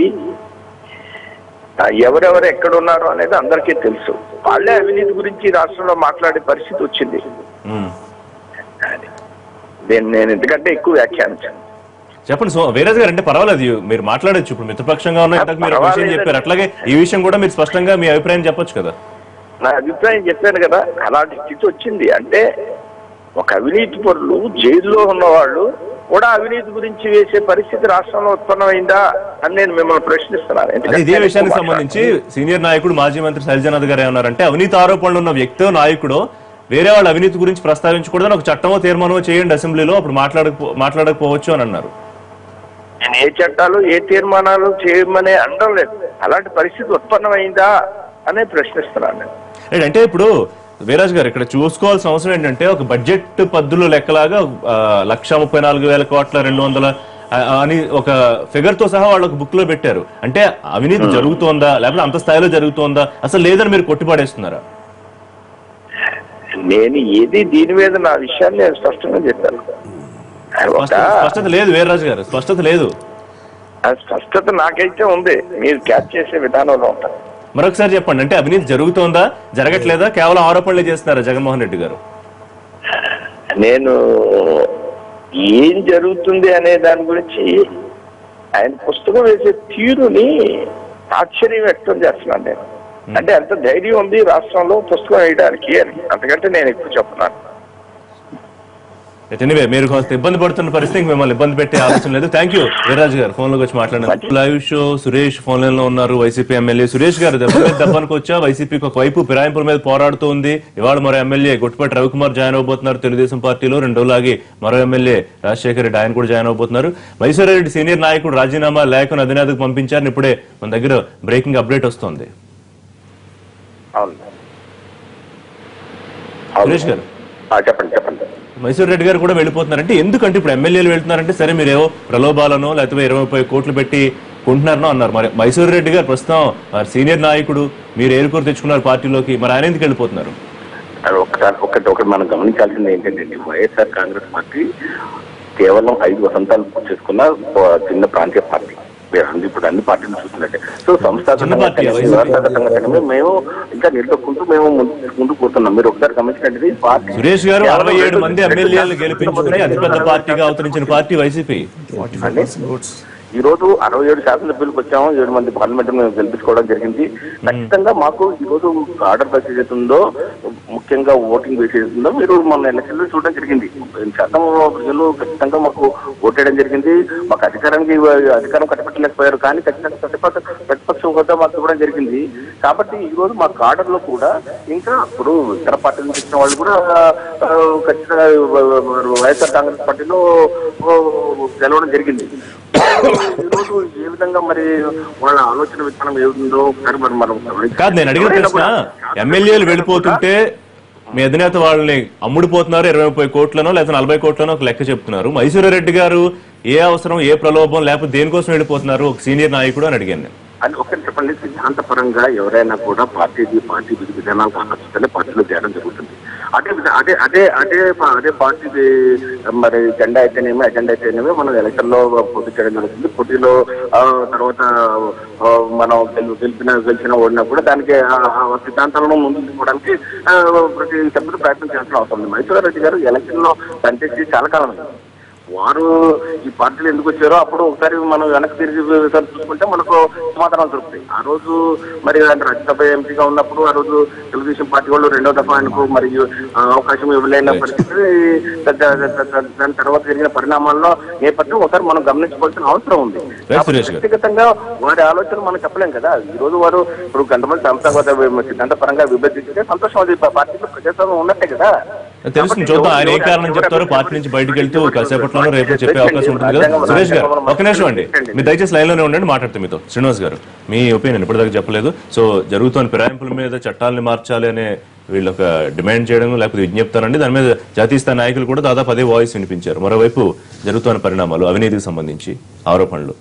ఎవరెవరు ఎక్కడున్నారో అనేది అందరికీ తెలుసు. వాళ్ళే అవినీతి గురించి రాష్ట్రంలో మాట్లాడే పరిస్థితి వచ్చింది. నేను ఎందుకంటే ఎక్కువ వ్యాఖ్యానించాను. చెప్పండి వీరాజ్ గారు. అంటే పర్వాలేదు, మీరు మాట్లాడచ్చు. ఇప్పుడు మిత్రపక్షంగా ఉన్న మీరు ఒక విషయం చెప్పారు, అట్లాగే ఈ విషయం కూడా మీరు స్పష్టంగా మీ అభిప్రాయం చెప్పొచ్చు కదా. నా అభిప్రాయం చెప్పాను కదా. అలాంటి స్థితి వచ్చింది అంటే ఒక అవినీతి పరులు జైల్లో ఉన్నవాళ్ళు కూడా అవినీతి గురించి వేసే పరిస్థితి రాష్ట్రంలో ఉత్పన్నమైందా అని నేను మిమ్మల్ని ప్రశ్నిస్తున్నాను. ఇదే విషయానికి సంబంధించి సీనియర్ నాయకుడు మాజీ మంత్రి శైలజనాథ్ గారు ఏమన్నారంటే, అవినీతి ఆరోపణలు ఉన్న వ్యక్తో నాయకుడు వేరే వాళ్ళ అవినీతి గురించి ప్రస్తావించకూడదని ఒక చట్టమో తీర్మానమో చేయండి అసెంబ్లీలో, అప్పుడు మాట్లాడకపోవచ్చు అని అన్నారు. నేను ఏ చట్టాలు ఏ తీర్మానాలు చేయమని అనడం లేదు. అలాంటి పరిస్థితి ఉత్పన్నమైందా అనే ప్రశ్నిస్తున్నాను. అంటే ఇప్పుడు వీరాజ్ గారు ఇక్కడ చూసుకోవాల్సిన అవసరం ఏంటంటే, ఒక బడ్జెట్ పద్దులు లెక్కలాగా 1,34,000 కోట్ల 200 అని ఒక ఫిగర్ తో సహా వాళ్ళు ఒక బుక్ లో పెట్టారు. అంటే అవినీతి జరుగుతోందా, లేకపోతే అంత స్థాయిలో జరుగుతోందా, అసలు లేదని మీరు కొట్టిపడేస్తున్నారా? నేను ఏది దీని మీద నా విషయాన్ని నేను స్పష్టంగా చెప్పాను. స్పష్టత లేదు వీర్రాజు గారు, స్పష్టత లేదు. స్పష్టత నాకైతే ఉంది, మీరు క్యాచ్ చేసే విధానంలో ఉంటారు. మరొకసారి చెప్పండి, అంటే అవినీతి జరుగుతోందా, జరగట్లేదా, కేవలం ఆరోపణలే చేస్తున్నారా జగన్మోహన్ రెడ్డి గారు? నేను ఏం జరుగుతుంది అనే దాని గురించి ఆయన పుస్తకం వేసే తీరుని ఆశ్చర్యం వ్యక్తం చేస్తున్నాను నేను. అంటే ఎంత ధైర్యం ఉంది రాష్ట్రంలో పుస్తకం వేయడానికి అని. అంతకంటే నేను ఎక్కువ చెప్తున్నాను. ఎనివే, మీరు కొంత ఇబ్బంది పడుతున్న పరిస్థితి, మిమ్మల్ని ఇబ్బంది పెట్టే ఆలోచన లేదు. థ్యాంక్ యూ వీర్రాజు గారు, ఫోన్ లోకి వచ్చి మాట్లాడారు. Live show Suresh phone line లో ఉన్నారు, వైసీపీ ఎమ్మెల్యే. సురేష్ గారు, దెబ్బనికి వచ్చా వైసీపీకి ఒకవైపు ఫిరాయింపుల మీద పోరాడుతూ ఉంది. ఇవాళ మరో ఎమ్మెల్యే గుట్టిపాటి రవికుమార్ జాయిన్ అవబోతున్నారు తెలుగుదేశం పార్టీలో. 2 రోజులాగి మరో ఎమ్మెల్యే రాజశేఖర రెడ్డి ఆయన కూడా జాయిన్ అవబోతున్నారు. మైసూరారెడ్డి సీనియర్ నాయకుడు రాజీనామా లేఖను అధినేతకు పంపించారని ఇప్పుడే మన దగ్గర బ్రేకింగ్ అప్డేట్ వస్తుంది. సురేష్ గారు చెప్పండి. మైసూర్ రెడ్డి గారు కూడా వెళ్ళిపోతున్నారంటే ఎందుకంటే ఇప్పుడు ఎమ్మెల్యేలు వెళ్తున్నారంటే సరే మీరేవో ప్రలోభాలనో లేకపోతే 20-30 కోట్లు పెట్టి కొంటున్నారనో అన్నారు. మరి మైసూర్ రెడ్డి గారు ప్రస్తుతం సీనియర్ నాయకుడు, మీరు ఏరుకోరు తెచ్చుకున్నారు పార్టీలోకి, మరి ఆయన ఎందుకు వెళ్ళిపోతున్నారు? ఒకటి మనం గమనించాల్సింది ఏంటంటే వైఎస్ఆర్ కాంగ్రెస్ పార్టీ కేవలం 5 వసంతాలు పూర్తి చేసుకున్న చిన్న ప్రాంతీయ పార్టీ. ఇప్పుడు అన్ని పార్టీలు చూస్తున్నట్టే. సో సంస్థాగతంగా మేము ఇంకా నిలదొక్కుంటూ మేము ముందుకు పోతున్నాం. మీరు ఒకసారి గమనించినట్టు పార్టీ సురేష్ గారు 67 మంది ఎమ్మెల్యేలు గెలిపించుకుని అతిపెద్ద పార్టీగా అవతరించిన పార్టీ వైసీపీ. ఈ రోజు 67 శాసనసభ్యులకు వచ్చాము, 7 మంది పార్లమెంట్ మేము గెలిపించుకోవడం జరిగింది. ఖచ్చితంగా మాకు ఈ రోజు ఆర్డర్ బస్ ఏదైతుందో, ముఖ్యంగా ఓటింగ్ బేస్ ఏదైతుందో మీరు మన ఎలక్షన్ లో చూడడం జరిగింది. 50% ప్రజలు ఖచ్చితంగా మాకు ఓటేయడం జరిగింది. మాకు అధికారం కట్టబెట్టలేకపోయారు, కానీ ఖచ్చితంగా ప్రతిపక్షం కూడా మాకు ఇవ్వడం జరిగింది. కాబట్టి ఈ రోజు మా ఆర్డర్ లో కూడా ఇంకా ఇప్పుడు ఇతర పార్టీల నుంచి ఇచ్చిన వాళ్ళు కూడా ఖచ్చితంగా వైఎస్ఆర్ కాంగ్రెస్ పార్టీలో గెలవడం జరిగింది. ఈ రోజు ఏ విధంగా మరి వాళ్ళ ఆలోచన విధానం ఏముందో ఒకసారి మరి మనం కాదు. నేను అడిగిన ప్రశ్న, ఎమ్మెల్యేలు వెళ్ళిపోతుంటే మీ అధినేత వాళ్ళని అమ్ముడిపోతున్నారు 20-30 కోట్లనో లేదా 40 కోట్లనో ఒక లెక్క చెప్తున్నారు. మైసూర్ రెడ్డి గారు ఏ అవసరం, ఏ ప్రలోభం లేకపోతే దేనికోసం వెళ్ళిపోతున్నారు ఒక సీనియర్ నాయకుడు అని అడిగాను నేను. అని ఒకటి చెప్పండి, సిద్ధాంతపరంగా ఎవరైనా కూడా పార్టీ విధి విధానాలు కాకపోతే పార్టీలో చేరడం జరుగుతుంది. అదే పార్టీ మరి జెండా అయితేనేమి అజెండా అయితేనేమి మనం ఎలక్షన్ లో పోటీ చేయడం జరుగుతుంది. పోటీలో తర్వాత మనం గెలిచిన ఓడినా కూడా దానికి సిద్ధాంతాలను ముందు తీసుకోవడానికి ప్రతి సభ్యులు ప్రయత్నం చేయాల్సిన అవసరం ఉంది. మైసూర్ రెడ్డి గారు ఎలక్షన్ లో పనిచేసి చాలా కాలం వారు ఈ పార్టీలు ఎందుకు వచ్చారో అప్పుడు ఒకసారి మనం వెనక్కి తిరిగి చూసుకుంటే మనకు సమాధానాలు దొరుకుతాయి. ఆ రోజు మరి రాజ్యసభ ఎంపీగా ఉన్నప్పుడు ఆ రోజు తెలుగుదేశం పార్టీ వాళ్ళు 2వ దఫా ఆయనకు మరి అవకాశం ఇవ్వలేని పరిస్థితి, దాని తర్వాత జరిగిన పరిణామాల్లో నేపథ్యం ఒకసారి మనం గమనించుకోవాల్సిన అవసరం ఉంది. వ్యక్తిగతంగా వారి ఆలోచన మనం చెప్పలేం కదా. ఈ రోజు వారు ఇప్పుడు కొంతమంది సంస్థాగత సిద్ధాంతపరంగా విభజించితే సంతోషం, అది పార్టీలో ప్రజాస్వామ్యం ఉన్నట్టే కదా. తెలుసు, చూద్దాం ఆయన ఏ కారణం చెప్తారో. పార్టీ నుంచి బయటకు వెళ్తూ కాసేపట్లోనూ రేపు చెప్పే అవకాశం ఉంటుంది కదా. సురేష్ గారు ఒక నిమిషం అండి, మీరు దయచేసి లైన్ లోనే ఉండండి, మాట్లాడుతూ మీతో. శ్రీనివాస్ గారు మీ ఒపీనియన్ ఇప్పటిదాకా చెప్పలేదు. సో జరుగుతున్న ఫిరాయింపుల మీద చట్టాలని మార్చాలి అనే వీళ్ళు ఒక డిమాండ్ చేయడం లేకపోతే విజ్ఞప్తానండి, దాని మీద జాతీయ స్థాయి నాయకులు కూడా దాదాపు అదే వాయిస్ వినిపించారు. మరోవైపు జరుగుతున్న పరిణామాలు, అవినీతికి సంబంధించి ఆరోపణలు.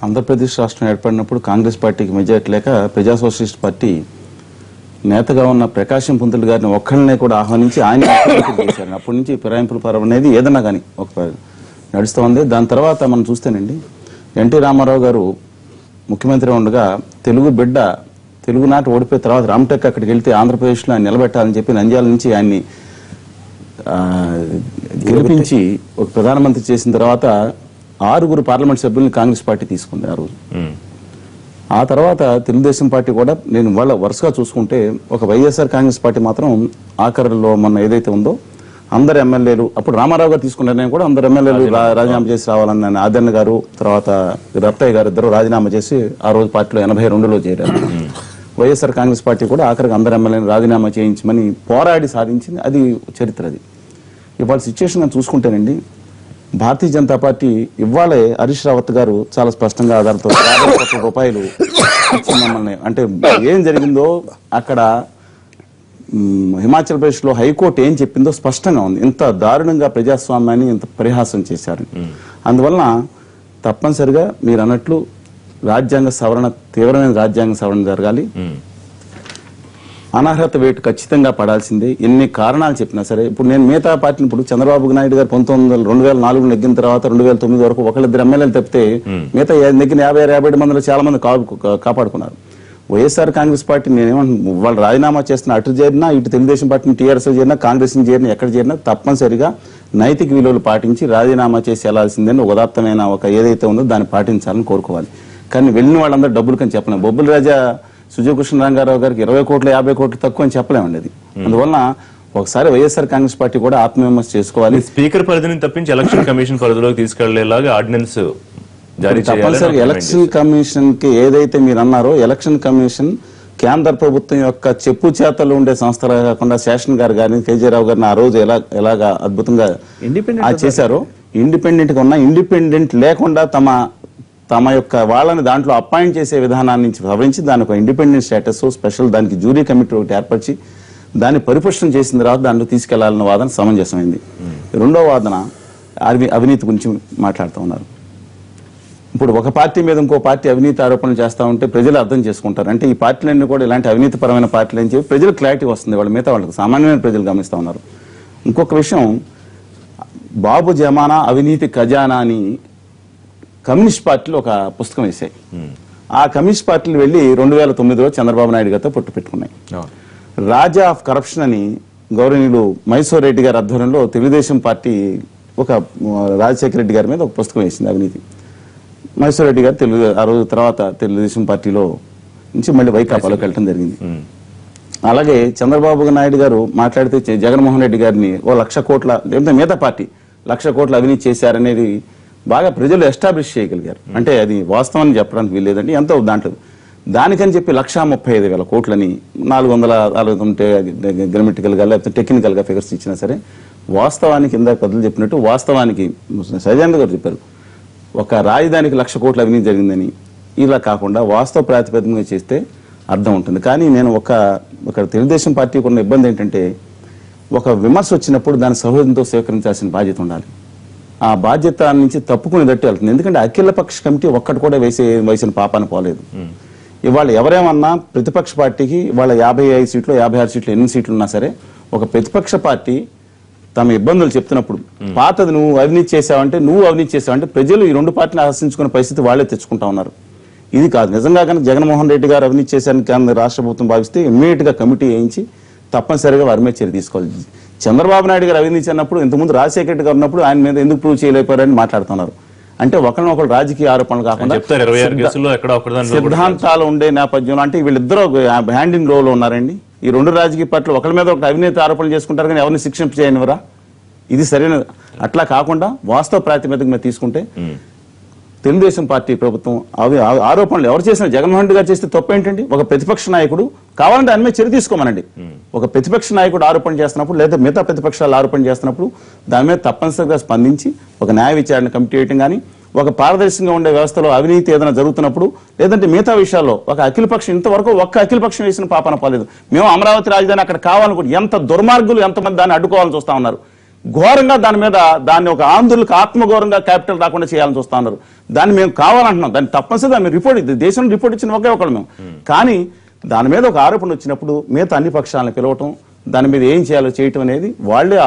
ఆంధ్రప్రదేశ్ రాష్ట్రం ఏర్పడినప్పుడు కాంగ్రెస్ పార్టీకి మెజారిటీ లేక ప్రజా సోషలిస్ట్ పార్టీ నేతగా ఉన్న ప్రకాశం పంతులు గారిని ఒక్కళ్ళనే కూడా ఆహ్వానించి ఆయన చేశారు. అప్పటి నుంచి ఫిరాయింపుల పర్వం అనేది ఏదన్నా కానీ ఒక నడుస్తూ ఉంది. దాని తర్వాత మనం చూస్తేనండి, ఎన్టీ రామారావు గారు ముఖ్యమంత్రి ఉండగా తెలుగు బిడ్డ తెలుగునాట ఓడిపోయిన తర్వాత రామ్టెక్ అక్కడికి వెళ్తే ఆంధ్రప్రదేశ్లో ఆయన నిలబెట్టాలని చెప్పి నంద్యాల నుంచి ఆయన్ని గెలిపించి ఒక ప్రధానమంత్రి చేసిన తర్వాత 6 పార్లమెంట్ సభ్యుల్ని కాంగ్రెస్ పార్టీ తీసుకుంది ఆ రోజు. ఆ తర్వాత తెలుగుదేశం పార్టీ కూడా, నేను వాళ్ళ వరుసగా చూసుకుంటే ఒక వైఎస్ఆర్ కాంగ్రెస్ పార్టీ మాత్రం ఆఖరిలో మొన్న ఏదైతే ఉందో అందరు ఎమ్మెల్యేలు, అప్పుడు రామారావు గారు తీసుకున్న నేను కూడా అందరు ఎమ్మెల్యేలు రాజీనామా చేసి రావాలని ఆదరణ గారు తర్వాత రత్తయ్య గారు ఇద్దరు రాజీనామా చేసి ఆ రోజు పార్టీలో 82లో చేరారు. వైఎస్ఆర్ కాంగ్రెస్ పార్టీ కూడా ఆఖరికి అందరు ఎమ్మెల్యేలు రాజీనామా చేయించమని పోరాడి సాధించింది. అది చరిత్ర. అది ఇవాళ సిచ్యువేషన్ చూసుకుంటేనండి, భారతీయ జనతా పార్టీ ఇవాళే హరీష్ రావత్ గారు చాలా స్పష్టంగా ఆధారంతో 50 కోట్ల రూపాయలు ఇచ్చి మమ్మల్ని, అంటే ఏం జరిగిందో అక్కడ హిమాచల్ ప్రదేశ్ లో హైకోర్టు ఏం చెప్పిందో స్పష్టంగా ఉంది. ఇంత దారుణంగా ప్రజాస్వామ్యాన్ని ఇంత పరిహాసం చేశారు. అందువలన తప్పనిసరిగా మీరు అన్నట్లు రాజ్యాంగ సవరణ, తీవ్రమైన రాజ్యాంగ సవరణ జరగాలి. అనర్హత వేటు ఖచ్చితంగా పడాల్సిందే. ఎన్ని కారణాలు చెప్పినా సరే, ఇప్పుడు నేను మిగతా పార్టీని, ఇప్పుడు చంద్రబాబు నాయుడు గారు 2004 నెగ్గిన తర్వాత 2009 వరకు 1-2 ఎమ్మెల్యేలు తప్పితే మిగతా నెగ్గిన 50-57 మందిలో చాలా మంది కాపాడుకున్నారు. వైఎస్ఆర్ కాంగ్రెస్ పార్టీ నేనేమంటున్నా, వాళ్ళు రాజీనామా చేస్తున్న అటు చేరినా, ఇటు తెలుగుదేశం పార్టీని టీఆర్ఎస్ చేరినా, కాంగ్రెస్ ని చేరినా, ఎక్కడ చేరినా తప్పనిసరిగా నైతిక విలువలు పాటించి రాజీనామా చేసి వెళ్లాల్సిందని ఒక ఉదాత్తమైన ఒక ఏదైతే ఉందో దాన్ని పాటించాలని కోరుకోవాలి. కానీ వెళ్ళిన వాళ్ళందరూ డబ్బులు కని చెప్పలేం. బొబ్బుల రాజా సుజయకృష్ణ రంగారావు గారికి 20 కోట్లు 50 కోట్లు తక్కువ అని చెప్పలేమండి. అది అందువలన ఒకసారి వైఎస్ఆర్ కాంగ్రెస్ పార్టీ కూడా ఆత్మవిమర్శ చేసుకోవాలి. స్పీకర్ పరిధిని తప్పించి ఎలక్షన్ కమిషన్ పరిధిలోకి తీసుకెళ్లేలాగా ఆర్డినెన్స్ తప్పనిసరిగా ఎలక్షన్ కమిషన్ కి ఏదైతే మీరు అన్నారో, ఎలక్షన్ కమిషన్ కేంద్ర ప్రభుత్వం యొక్క చెప్పు చేతలు ఉండే సంస్థలు కాకుండా శేషన్ గారు గారిని, కేజీరావు గారిని ఆ రోజు ఎలాగా అద్భుతంగా చేశారో, ఇండిపెండెంట్ గా ఉన్న, ఇండిపెండెంట్ లేకుండా తమ యొక్క వాళ్ళని దాంట్లో అపాయింట్ చేసే విధానాన్ని సవరించి దానికి ఒక ఇండిపెండెంట్ స్టేటస్, స్పెషల్ దానికి జ్యూరీ కమిటీ ఒకటి ఏర్పరిచి దాన్ని పరిపుష్టం చేసిన తర్వాత దాంట్లో తీసుకెళ్లాలన్న వాదన సమంజసమైంది. రెండో వాదన అవినీతి గురించి మాట్లాడుతూ ఉన్నారు. ఇప్పుడు ఒక పార్టీ మీద ఇంకో పార్టీ అవినీతి ఆరోపణలు చేస్తూ ఉంటే ప్రజలు అర్థం చేసుకుంటారు. అంటే ఈ పార్టీలన్నీ కూడా ఇలాంటి అవినీతిపరమైన పార్టీలు అని చెప్పి ప్రజలకు క్లారిటీ వస్తుంది. వాళ్ళ మిగతా వాళ్ళకి సామాన్యమైన ప్రజలు గమనిస్తూ ఉన్నారు. ఇంకొక విషయం, బాబు జమానా అవినీతి ఖజానా అని కమ్యూనిస్ట్ పార్టీలు ఒక పుస్తకం వేశాయి. ఆ కమ్యూనిస్ట్ పార్టీలు వెళ్ళి 2009లో చంద్రబాబు నాయుడు గారితో పొట్టు పెట్టుకున్నాయి. రాజా ఆఫ్ కరప్షన్ అని గౌరవనీయులు మైసూర్ రెడ్డి గారి ఆధ్వర్యంలో తెలుగుదేశం పార్టీ ఒక రాజశేఖర రెడ్డి గారి మీద ఒక పుస్తకం వేసింది అవినీతి. మైసూర్ రెడ్డి గారు ఆ రోజు తర్వాత తెలుగుదేశం పార్టీలో నుంచి మళ్ళీ వైకాపాలోకి వెళ్ళడం జరిగింది. అలాగే చంద్రబాబు నాయుడు గారు మాట్లాడితే జగన్మోహన్ రెడ్డి గారిని 1,00,000 కోట్ల లేకపోతే మిగతా పార్టీ 1,00,000 కోట్ల అవినీతి చేశారనేది బాగా ప్రజలు ఎస్టాబ్లిష్ చేయగలిగారు. అంటే అది వాస్తవాన్ని చెప్పడానికి వీల్లేదండి, ఎంతో దాంట్లో దానికని చెప్పి 1,35,000 కోట్లని 400 ఉంటే గ్రామటికల్ గా లేకపోతే టెక్నికల్ గా ఫిగర్స్ ఇచ్చినా సరే వాస్తవానికి ఇందాక పెద్దలు చెప్పినట్టు వాస్తవానికి సజానంద గారు చెప్పారు ఒక రాజధానికి 1,00,000 కోట్ల అవినీతి జరిగిందని. ఇలా కాకుండా వాస్తవ ప్రాతిపదికగా చేస్తే అర్థం ఉంటుంది. కానీ నేను ఒక తెలుగుదేశం పార్టీకి ఉన్న ఇబ్బంది ఏంటంటే ఒక విమర్శ వచ్చినప్పుడు దాన్ని సౌహృదంతో స్వీకరించాల్సిన బాధ్యత ఉండాలి. ఆ బాధ్యత నుంచి తప్పుకుని దట్టి వెళ్తుంది. ఎందుకంటే అఖిలపక్ష కమిటీ ఒక్కటి కూడా వేసిన పాపాన పోలేదు. ఇవాళ ఎవరేమన్నా ప్రతిపక్ష పార్టీకి ఇవాళ 55 సీట్లు 56 సీట్లు ఎన్ని సీట్లు ఉన్నా సరే ఒక ప్రతిపక్ష పార్టీ తమ ఇబ్బందులు చెప్తున్నప్పుడు పాతది నువ్వు అవినీతి చేసావంటే ప్రజలు ఈ రెండు పార్టీని ఆశించుకునే పరిస్థితి వాళ్ళే తెచ్చుకుంటా ఉన్నారు. ఇది కాదు. నిజంగా కనుక జగన్మోహన్ రెడ్డి గారు అవినీతి చేశారని రాష్ట్ర ప్రభుత్వం భావిస్తే ఇమ్మీడియట్ గా కమిటీ వేయించి తప్పనిసరిగా వారి మీద చర్య తీసుకోవాలి. చంద్రబాబు నాయుడు గారు అవినీతి అన్నప్పుడు ఇంతకుముందు రాజశేఖర రెడ్డి గారు ఉన్నప్పుడు ఆయన మీద ఎందుకు ప్రూవ్ చేయలేకపోయారని మాట్లాడుతున్నారు. అంటే ఒకరినొకరు రాజకీయ ఆరోపణలు కాకుండా సిద్ధాంతాలు ఉండే నేపథ్యంలో అంటే వీళ్ళిద్దరూ హ్యాండ్ ఇన్ రోల్ ఉన్నారండి. ఈ రెండు రాజకీయ పార్టీలు ఒకరి మీద ఒక అవినీతి ఆరోపణలు చేసుకుంటారు కానీ ఎవరిని శిక్షింప చేయనివరా? ఇది సరైన అట్లా కాకుండా వాస్తవ ప్రాతిపదిక మీద తీసుకుంటే తెలుగుదేశం పార్టీ ప్రభుత్వం ఆరోపణలు ఎవరు చేసినా జగన్మోహన్ రెడ్డి గారు చేస్తే తప్పు ఏంటండి? ఒక ప్రతిపక్ష నాయకుడు కావాలంటే దాని మీద చర్య తీసుకోమనండి. ఒక ప్రతిపక్ష నాయకుడు ఆరోపణ చేస్తున్నప్పుడు లేదా మిగతా ప్రతిపక్షాలు ఆరోపణ చేస్తున్నప్పుడు దాని మీద తప్పనిసరిగా స్పందించి ఒక న్యాయ విచారణ కమిటీ వేయటం కానీ ఒక పారదర్శకంగా ఉండే వ్యవస్థలో అవినీతి ఏదైనా జరుగుతున్నప్పుడు లేదంటే మిగతా విషయాల్లో ఒక అఖిలపక్షం ఇంతవరకు ఒక్క అఖిలపక్షం వేసిన పాపన పోలేదు. మేము అమరావతి రాజధాని అక్కడ కావాలనుకుంటే ఎంత దుర్మార్గులు ఎంతమంది దాన్ని అడ్డుకోవాలని చూస్తా ఉన్నారు. ఘోరంగా దాన్ని ఒక ఆంధ్రులకు ఆత్మఘోరంగా క్యాపిటల్ రాకుండా చేయాలని చూస్తా ఉన్నారు. దాన్ని మేము కావాలంటున్నాం. దాన్ని తప్పనిసరిగా మేము రిపోర్ట్ దేశంలో రిపోర్ట్ ఇచ్చిన ఒకే ఒకళ్ళు మేము. కానీ దాని మీద ఒక ఆరోపణ వచ్చినప్పుడు మిగతా అన్ని పక్షాలను పిలవటం దాని మీద ఏం చేయాలో చేయటం అనేది వాళ్ళే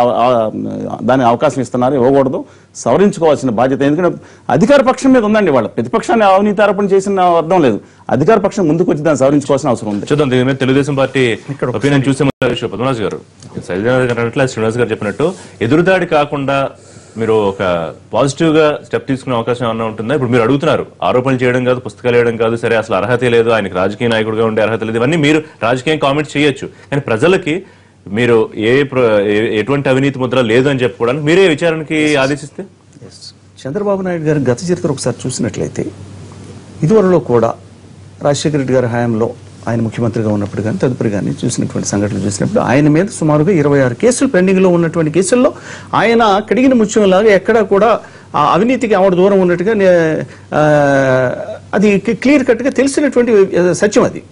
దాని అవకాశం ఇస్తున్నారు. ఇవ్వకూడదు, సవరించుకోవాల్సిన బాధ్యత. ఎందుకంటే అధికార పక్షం మీద ఉందండి. వాళ్ళ ప్రతిపక్షాన్ని అవినీతి ఆరోపణ చేసిన అర్థం లేదు. అధికార పక్షం ముందుకు వచ్చి దాన్ని సవరించుకోవాల్సిన అవసరం ఉంది. చూద్దాం దీని మీద తెలుగుదేశం పార్టీ ఒపీనియన్ చూసే పద్మరాజు గారు శ్రీనివాస్ గారు చెప్పినట్టు ఎదురుదాడి కాకుండా మీరు ఒక పాజిటివ్ గా స్టెప్ తీసుకునే అవకాశం ఏమన్నా ఉంటుందా? ఇప్పుడు మీరు అడుగుతున్నారు ఆరోపణలు చేయడం కాదు, పుస్తకాలు వేయడం కాదు, సరే అసలు అర్హత లేదు, ఆయనకి రాజకీయ నాయకుడిగా ఉండే అర్హత లేదు, ఇవన్నీ మీరు రాజకీయం కామెంట్ చేయొచ్చు. కానీ ప్రజలకి మీరు ఎటువంటి అవినీతి ముద్ర లేదు అని చెప్పుకోవడానికి మీరే విచారణకి ఆదేశిస్తే చంద్రబాబు నాయుడు గారి గత చరిత్ర ఒకసారి చూసినట్లయితే ఇదివరలో కూడా రాజశేఖర రెడ్డి గారి హయాంలో ఆయన ముఖ్యమంత్రిగా ఉన్నప్పుడు కానీ తదుపరి కానీ చూసినటువంటి సంఘటనలు చూసినప్పుడు ఆయన మీద సుమారుగా 26 కేసులు పెండింగ్ లో ఉన్నటువంటి కేసుల్లో ఆయన కడిగిన ముత్యంలాగా ఎక్కడా కూడా అవినీతికి ఆవిడ దూరం ఉన్నట్టుగా అది క్లియర్ కట్ గా తెలిసినటువంటి సత్యం అది.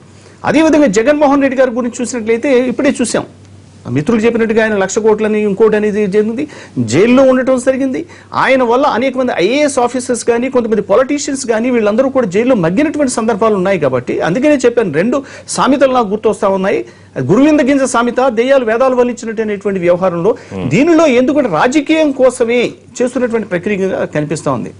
అదేవిధంగా జగన్మోహన్ రెడ్డి గారి గురించి చూసినట్లయితే ఇప్పుడే చూసాం. మిత్రులు చెప్పినట్టుగా ఆయన 1,00,000 కోట్లని ఇంకోటి అనేది జరిగింది, జైల్లో ఉండటం జరిగింది. ఆయన వల్ల అనేక మంది ఐఏఎస్ ఆఫీసర్స్ కానీ కొంతమంది పొలిటీషియన్స్ కానీ వీళ్ళందరూ కూడా జైల్లో మగ్గినటువంటి సందర్భాలు ఉన్నాయి. కాబట్టి అందుకనే చెప్పాను 2 సామెతలు నాకు గుర్తొస్తా ఉన్నాయి. గురువింద గింజ సామెత, దెయ్యాలు వేదాలు వల్లించినటువంటి వ్యవహారంలో దీనిలో ఎందుకంటే రాజకీయం కోసమే చేస్తున్నటువంటి ప్రక్రియగా కనిపిస్తా ఉంది.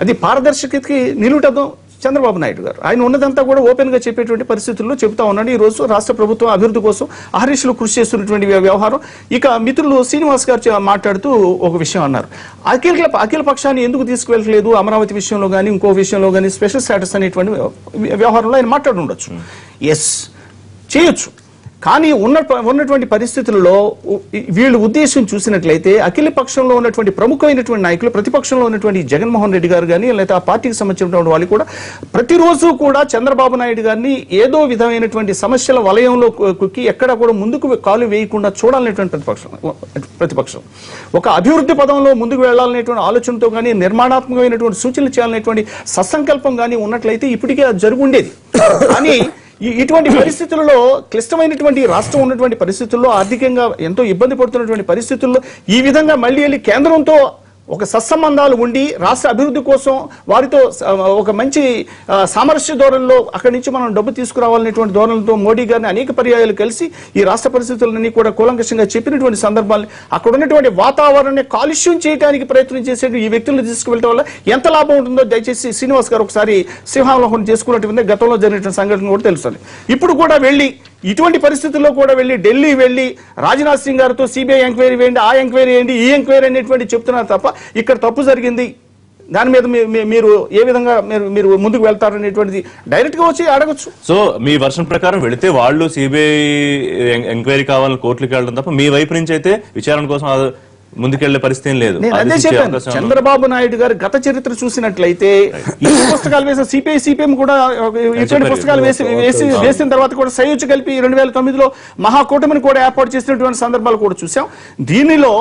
అది పారదర్శకతకి నిలుటం చంద్రబాబు నాయుడు గారు. ఆయన ఉన్నదంతా కూడా ఓపెన్ గా చెప్పేటువంటి పరిస్థితుల్లో చెబుతా ఉన్నాడు. ఈ రోజు రాష్ట్ర ప్రభుత్వం అభివృద్ధి కోసం అహర్నిశలు కృషి చేస్తున్నటువంటి వ్యవహారం. ఇక మిత్రులు శ్రీనివాస్ గారు మాట్లాడుతూ ఒక విషయం అన్నారు, అఖిల పక్షాన్ని ఎందుకు తీసుకువెళ్ళలేదు అమరావతి విషయంలో కానీ ఇంకో విషయంలో కానీ స్పెషల్ స్టేటస్ అనేటువంటి వ్యవహారంలో ఆయన మాట్లాడి ఉండొచ్చు. ఎస్ చేయొచ్చు. కానీ ఉన్నటువంటి పరిస్థితుల్లో వీళ్ళు ఉద్దేశం చూసినట్లయితే అఖిల పక్షంలో ఉన్నటువంటి ప్రముఖమైనటువంటి నాయకులు ప్రతిపక్షంలో ఉన్నటువంటి జగన్మోహన్ రెడ్డి గారు కానీ లేదా ఆ పార్టీకి సంబంధించినటువంటి వాళ్ళు కూడా ప్రతిరోజు కూడా చంద్రబాబు నాయుడు గారిని ఏదో విధమైనటువంటి సమస్యల వలయంలో కుక్కి ఎక్కడా కూడా ముందుకు కాలు వేయకుండా చూడాలనేటువంటి ప్రతిపక్షం ఒక అభివృద్ధి పదంలో ముందుకు వెళ్లాలనేటువంటి ఆలోచనతో కానీ నిర్మాణాత్మకమైనటువంటి సూచనలు చేయాలనేటువంటి సత్సంకల్పం కానీ ఉన్నట్లయితే ఇప్పటికే అది జరుగుండేది. కానీ ఇటువంటి పరిస్థితుల్లో క్లిష్టమైనటువంటి రాష్ట్రం ఉన్నటువంటి పరిస్థితుల్లో ఆర్థికంగా ఎంతో ఇబ్బంది పడుతున్నటువంటి పరిస్థితుల్లో ఈ విధంగా మళ్ళీ వెళ్ళి కేంద్రంతో ఒక సత్సంబంధాలు ఉండి రాష్ట్ర అభివృద్ధి కోసం వారితో ఒక మంచి సామరస్య ధోరణిలో అక్కడి నుంచి మనం డబ్బు తీసుకురావాలనేటువంటి ధోరణితో మోడీ గారిని అనేక పర్యాయాలు కలిసి ఈ రాష్ట్ర పరిస్థితులన్నీ కూడా కూలంకషంగా చెప్పినటువంటి సందర్భాలు అక్కడ ఉన్నటువంటి వాతావరణాన్ని కాలుష్యం చేయడానికి ప్రయత్నం చేసే ఈ వ్యక్తులను తీసుకువెళ్ళడం వల్ల ఎంత లాభం ఉంటుందో దయచేసి శ్రీనివాస్ గారు ఒకసారి సింహావలోకనం చేసుకున్నటువంటి గతంలో జరిగిన సంఘటన కూడా తెలుస్తుంది. ఇప్పుడు కూడా వెళ్ళి ఇటువంటి పరిస్థితుల్లో కూడా వెళ్ళి ఢిల్లీ వెళ్ళి రాజ్నాథ్ సింగ్ గారితో సిబిఐ ఎంక్వైరీ వేయండి, ఆ ఎంక్వైరీ వేయండి, ఈ ఎంక్వైరీ అనేటువంటి చెప్తున్నారు తప్ప ఇక్కడ తప్పు జరిగింది దాని మీద మీరు ఏ విధంగా మీరు ముందుకు వెళ్తారనేటువంటిది డైరెక్ట్ గా వచ్చి అడగచ్చు. సో మీ వర్షన్ ప్రకారం వెళితే వాళ్ళు సిబిఐ ఎంక్వైరీ కావాలని కోర్టులకు వెళ్ళడం తప్ప మీ వైపు నుంచి అయితే విచారణ కోసం ముందుకెళ్లే పరిస్థితి లేదు. నేను అదే చెప్పాను, చంద్రబాబు నాయుడు గారి గత చరిత్ర చూసినట్లయితే ఈ పుస్తకాలు వేసిన సిపిఐ కూడా ఇటువంటి పుస్తకాలు వేసిన తర్వాత కూడా సయోధ్య కలిపి 2009లో మహాకూటమిని కూడా ఏర్పాటు చేసినటువంటి సందర్భాలు కూడా చూసాం. దీనిలో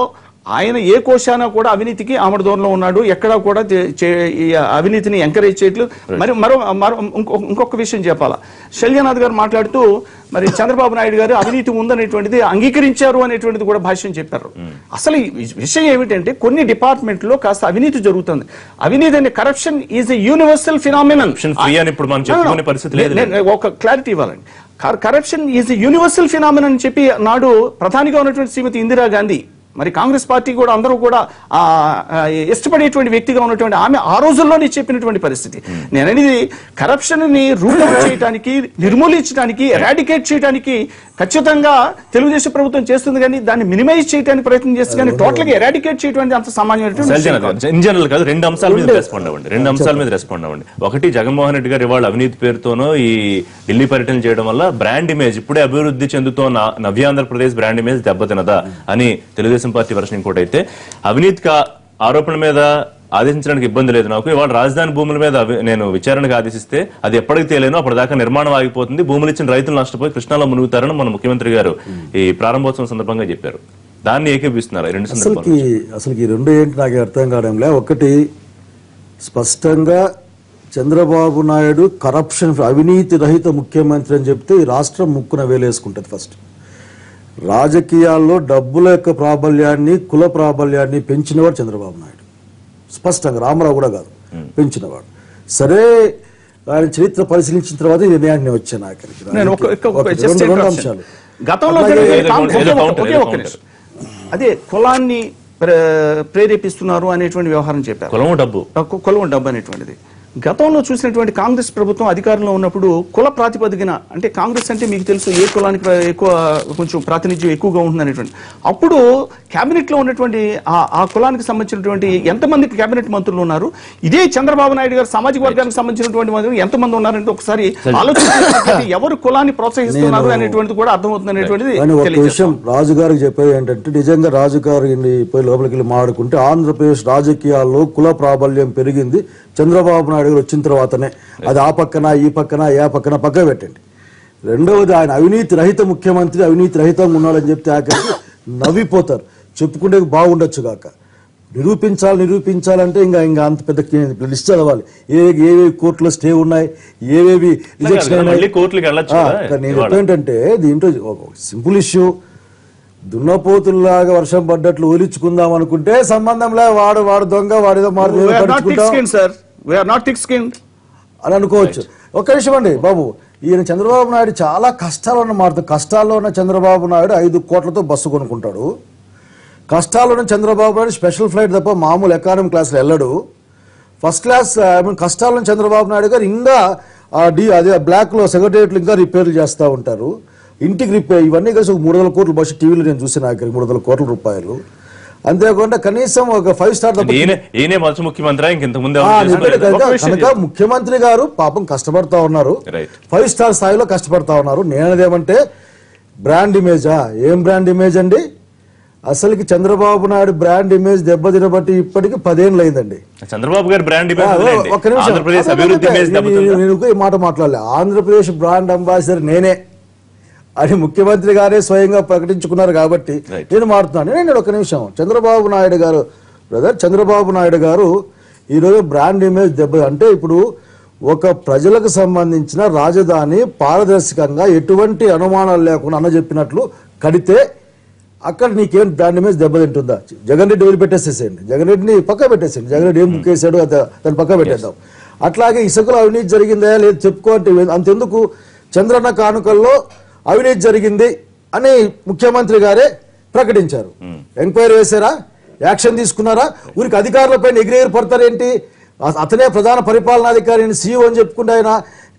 ఆయన ఏ కోశానా కూడా అవినీతికి ఆమడదూరంలో ఉన్నాడు, ఎక్కడా కూడా అవినీతిని ఎంకరేజ్ చేయట్లేదు. మరి ఇంకొక విషయం చెప్పాలా, శల్యనాథ్ గారు మాట్లాడుతూ మరి చంద్రబాబు నాయుడు గారు అవినీతి ఉందనేటువంటిది అంగీకరించారు అనేటువంటిది కూడా భాష్యం చెప్పారు. అసలు ఈ విషయం ఏమిటంటే కొన్ని డిపార్ట్మెంట్ లో కాస్త అవినీతి జరుగుతుంది. అవినీతి అనే corruption is a universal phenomenon. ఒక క్లారిటీ ఇవ్వాలండి. Corruption is a universal phenomenon అని చెప్పి నాడు ప్రధానిగా ఉన్నటువంటి శ్రీమతి ఇందిరాగాంధీ, మరి కాంగ్రెస్ పార్టీ కూడా అందరూ కూడా ఇష్టపడేటువంటి వ్యక్తిగా ఉన్నటువంటి ఆమె ఆ రోజుల్లోనే చెప్పినటువంటి పరిస్థితి. నేననేది కరప్షన్ ని రూల్ అవుట్ చేయడానికి, నిర్మూలించడానికి, ఎరాడికేట్ చేయడానికి ఖచ్చితంగా తెలుగుదేశం ప్రభుత్వం చేస్తుంది, కానీ దాన్ని మినిమైజ్ చేయడానికి ప్రయత్నం చేస్తుంది, కానీ టోటల్ గా ఎరాడికేట్ చేయడానికి అంత సామాన్యమైనటువంటి ఇన్ జనరల్ కాదు. రెండు అంశాల మీద రెస్పాండ్ అవ్వండి. ఒకటి, జగన్మోహన్ రెడ్డి గారు ఇవాళ అవినీతి పేరుతోనో ఈ ఢిల్లీ పర్యటన చేయడం వల్ల బ్రాండ్ ఇమేజ్ ఇప్పుడే అభివృద్ధి చెందుతున్న నవ్యాంధ్రప్రదేశ్ బ్రాండ్ ఇమేజ్ దెబ్బతినదా అని తెలుగుదేశం పార్టీ వర్షన్. ఇంకోటి అయితే అవినీతి ఆరోపణ మీద ఆదేశించడానికి ఇబ్బంది లేదు నాకు, ఇవాళ రాజధాని భూముల మీద నేను విచారణకు ఆదేశిస్తే అది ఎప్పటికి తేలేనో అప్పటిదాకా నిర్మాణం ఆగిపోతుంది, భూములు ఇచ్చిన రైతులు నష్టపోయి కృష్ణాలో మునుగుతారని మన ముఖ్యమంత్రి గారు ఈ ప్రారంభోత్సవం సందర్భంగా చెప్పారు. దాన్ని ఏకీపిస్తున్నారు రెండు సందర్భాలు. అసలు ఈ రెండు ఏంటి నాకు అర్థం కావడంలే. ఒకటి, స్పష్టంగా చంద్రబాబు నాయుడు కరప్షన్ అవినీతి రహిత ముఖ్యమంత్రి అని చెప్తే ఈ రాష్ట్రం ముక్కున వేలేసుకుంటుంది. ఫస్ట్ రాజకీయాల్లో డబ్బుల యొక్క ప్రాబల్యాన్ని, కుల ప్రాబల్యాన్ని పెంచినవాడు చంద్రబాబు నాయుడు. స్పష్టంగా రామారావు కూడా కాదు, పెంచినవాడు. సరే, ఆయన చరిత్ర పరిశీలించిన తర్వాత ఈ నిర్ణయాన్ని వచ్చాను ఆఖరికి. అంశాలు అదే కులాన్ని ప్రేరేపిస్తున్నారు అనేటువంటి వ్యవహారం చెప్పారు. కులం డబ్బు అనేటువంటిది గతంలో చూసినటువంటి కాంగ్రెస్ ప్రభుత్వం అధికారంలో ఉన్నప్పుడు కుల ప్రాతిపదికన, అంటే కాంగ్రెస్ అంటే మీకు తెలుసు ఏ కులానికి ఎక్కువ కొంచెం ప్రాతినిధ్యం ఎక్కువగా ఉంటుంది అనేటువంటి, అప్పుడు కేబినెట్ లో ఉన్నటువంటి ఆ కులానికి సంబంధించినటువంటి ఎంతమంది కేబినెట్ మంత్రులు ఉన్నారు, ఇదే చంద్రబాబు నాయుడు గారు సామాజిక వర్గానికి సంబంధించినటువంటి మంత్రులు ఎంతమంది ఉన్నారంటే ఒకసారి ఆలోచించినటువంటి ఎవరు కులాన్ని ప్రోత్సహిస్తున్నారు అనేటువంటిది కూడా అర్థమవుతుంది అనేటువంటిది. ఒక విషయం రాజుగారికి చెప్పేది ఏంటంటే, నిజంగా రాజుగారిని పోయి లోపలికి వెళ్ళి మాట్లాడుకుంటే ఆంధ్రప్రదేశ్ రాజకీయాల్లో కుల ప్రాబల్యం పెరిగింది చంద్రబాబు నాయుడు గారు వచ్చిన తర్వాతనే. అది ఆ పక్కన ఈ పక్కన ఏ పక్కన పక్క పెట్టండి. రెండవది, ఆయన అవినీతి రహిత ముఖ్యమంత్రి, అవినీతి రహితంగా ఉన్నాడని చెప్తే ఆఖరికి నవ్విపోతారు. చెప్పుకుంటే బాగుండొచ్చు కాక, నిరూపించాలంటే ఇంకా అంత పెద్ద లిస్ట్ చదవాలి. ఏవేవి కోర్టులో స్టే ఉన్నాయి, ఏవేవి రిజెక్షన్ ఉన్నాయి. నేను ఏంటంటే దీంట్లో సింపుల్ ఇష్యూ, దున్నపోతుల్లాగా వర్షం పడ్డట్లు ఊలించుకుందాం అనుకుంటే సంబంధంలో వాడు దొంగ, వాడిదో అని అనుకోవచ్చు. ఒక్క విషయం అండి బాబు, ఈయన చంద్రబాబు నాయుడు చాలా కష్టాల్లో ఉన్న చంద్రబాబు నాయుడు 5 కోట్లతో బస్సు కొనుక్కుంటాడు. కష్టాల్లో ఉన్న చంద్రబాబు నాయుడు స్పెషల్ ఫ్లైట్ తప్ప మామూలు ఎకానమీ క్లాస్లో వెళ్ళడు. ఫస్ట్ క్లాస్ కష్టాల్లో చంద్రబాబు నాయుడు గారు ఇంకా అదే బ్లాక్ లో సెక్రటరియట్లు ఇంకా రిపేర్లు చేస్తూ ఉంటారు. ఇంటికి రిపేర్, ఇవన్నీ కలిసి ఒక 300 కోట్ల బస్సు టీవీలో నేను చూసిన 300 కోట్ల రూపాయలు. అంతేకాకుండా కనీసం ఒక 5 స్టార్ కనుక ముఖ్యమంత్రి గారు పాపం కష్టపడతా ఉన్నారు, 5 స్టార్ స్థాయిలో కష్టపడతా ఉన్నారు. నేనదేమంటే బ్రాండ్ ఇమేజా? ఏం బ్రాండ్ ఇమేజ్ అండి? అసలుకి చంద్రబాబు నాయుడు బ్రాండ్ ఇమేజ్ దెబ్బతినబట్టి ఇప్పటికి 10 ఏళ్ళు అయిందండి. చంద్రబాబు గారు బ్రాండ్ ఒక్క నిమిషం, నేను ఈ మాట మాట్లాడలే. ఆంధ్రప్రదేశ్ బ్రాండ్ అంబాసిడర్ నేనే అని ముఖ్యమంత్రి గారే స్వయంగా ప్రకటించుకున్నారు కాబట్టి నేను మాట్లాడుతున్నాను. నేను ఒక నిమిషం, చంద్రబాబు నాయుడు గారు ఈరోజు బ్రాండ్ ఇమేజ్ దెబ్బ అంటే ఇప్పుడు ఒక ప్రజలకు సంబంధించిన రాజధాని పారదర్శకంగా ఎటువంటి అనుమానాలు లేకుండా అన్న చెప్పినట్లు కడితే అక్కడ నీకేం దాని మీద దెబ్బతింటుందా? జగన్ రెడ్డి వదిలిపెట్టేసేసేయండి, జగన్ రెడ్డిని పక్క పెట్టేసేయండి, జగన్ రెడ్డి ఏం బుక్ చేశాడు దాన్ని పక్క పెట్టేద్దాం. అట్లాగే ఇసుకలో అవినీతి జరిగిందా లేదు చెప్పుకోండి, అంతెందుకు చంద్రన్న కానుకల్లో అవినీతి జరిగింది అని ముఖ్యమంత్రి గారే ప్రకటించారు. ఎంక్వైరీ వేశారా? యాక్షన్ తీసుకున్నారా? ఊరికి అధికారులపైన ఎగిరేరు పడతారేంటి? అతనే ప్రధాన పరిపాలనాధికారి సీఈఓ అని చెప్పుకుంటే ఆయన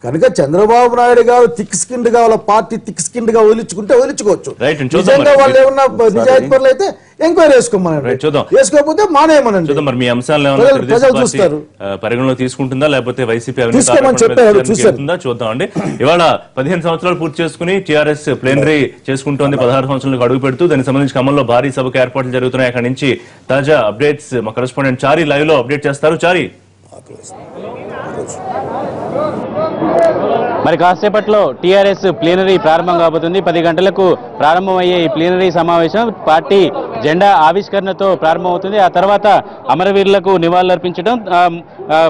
కనుక చంద్రబాబు నాయుడు గారు థిక్ స్కిన్డ్ గా వాళ్ళ పార్టీ థిక్ స్కిన్డ్ గా వదిలించుకుంటే వదిలించుకోవచ్చు. నిజంగా వాళ్ళు ఏమన్నా నిజాయితీ పనులు అయితే ఎంక్వైరీ వేసుకోమనండి, వేసుకోకపోతే మానేయమనండి. మీ అంశాలను చూస్తారు పరిగణలో తీసుకుంటుందా లేకపోతే వైసీపీ తీసుకోమని చెప్పారు. చూద్దాం అండి. ఇవాళ 15 సంవత్సరాలు పూర్తి చేసుకుని టీఆర్ఎస్ ప్లేనరీ చేసుకుంటోంది. 16 సంవత్సరాలకు అడుగు పెడుతూ దానికి సంబంధించి ఖమ్మంలో భారీ సభకు ఏర్పాట్లు జరుగుతున్నాయి. అక్కడి నుంచి తాజా అప్డేట్స్ మా కరెస్పాండెంట్ చారీ లైవ్ లో అప్డేట్ చేస్తారు. చారీ, మరి కాసేపట్లో టీఆర్ఎస్ ప్లీనరీ ప్రారంభం కాబోతుంది. 10 గంటలకు ప్రారంభమయ్యే ఈ ప్లీనరీ సమావేశం పార్టీ జెండా ఆవిష్కరణతో ప్రారంభమవుతుంది. ఆ తర్వాత అమరవీరులకు నివాళులర్పించడం,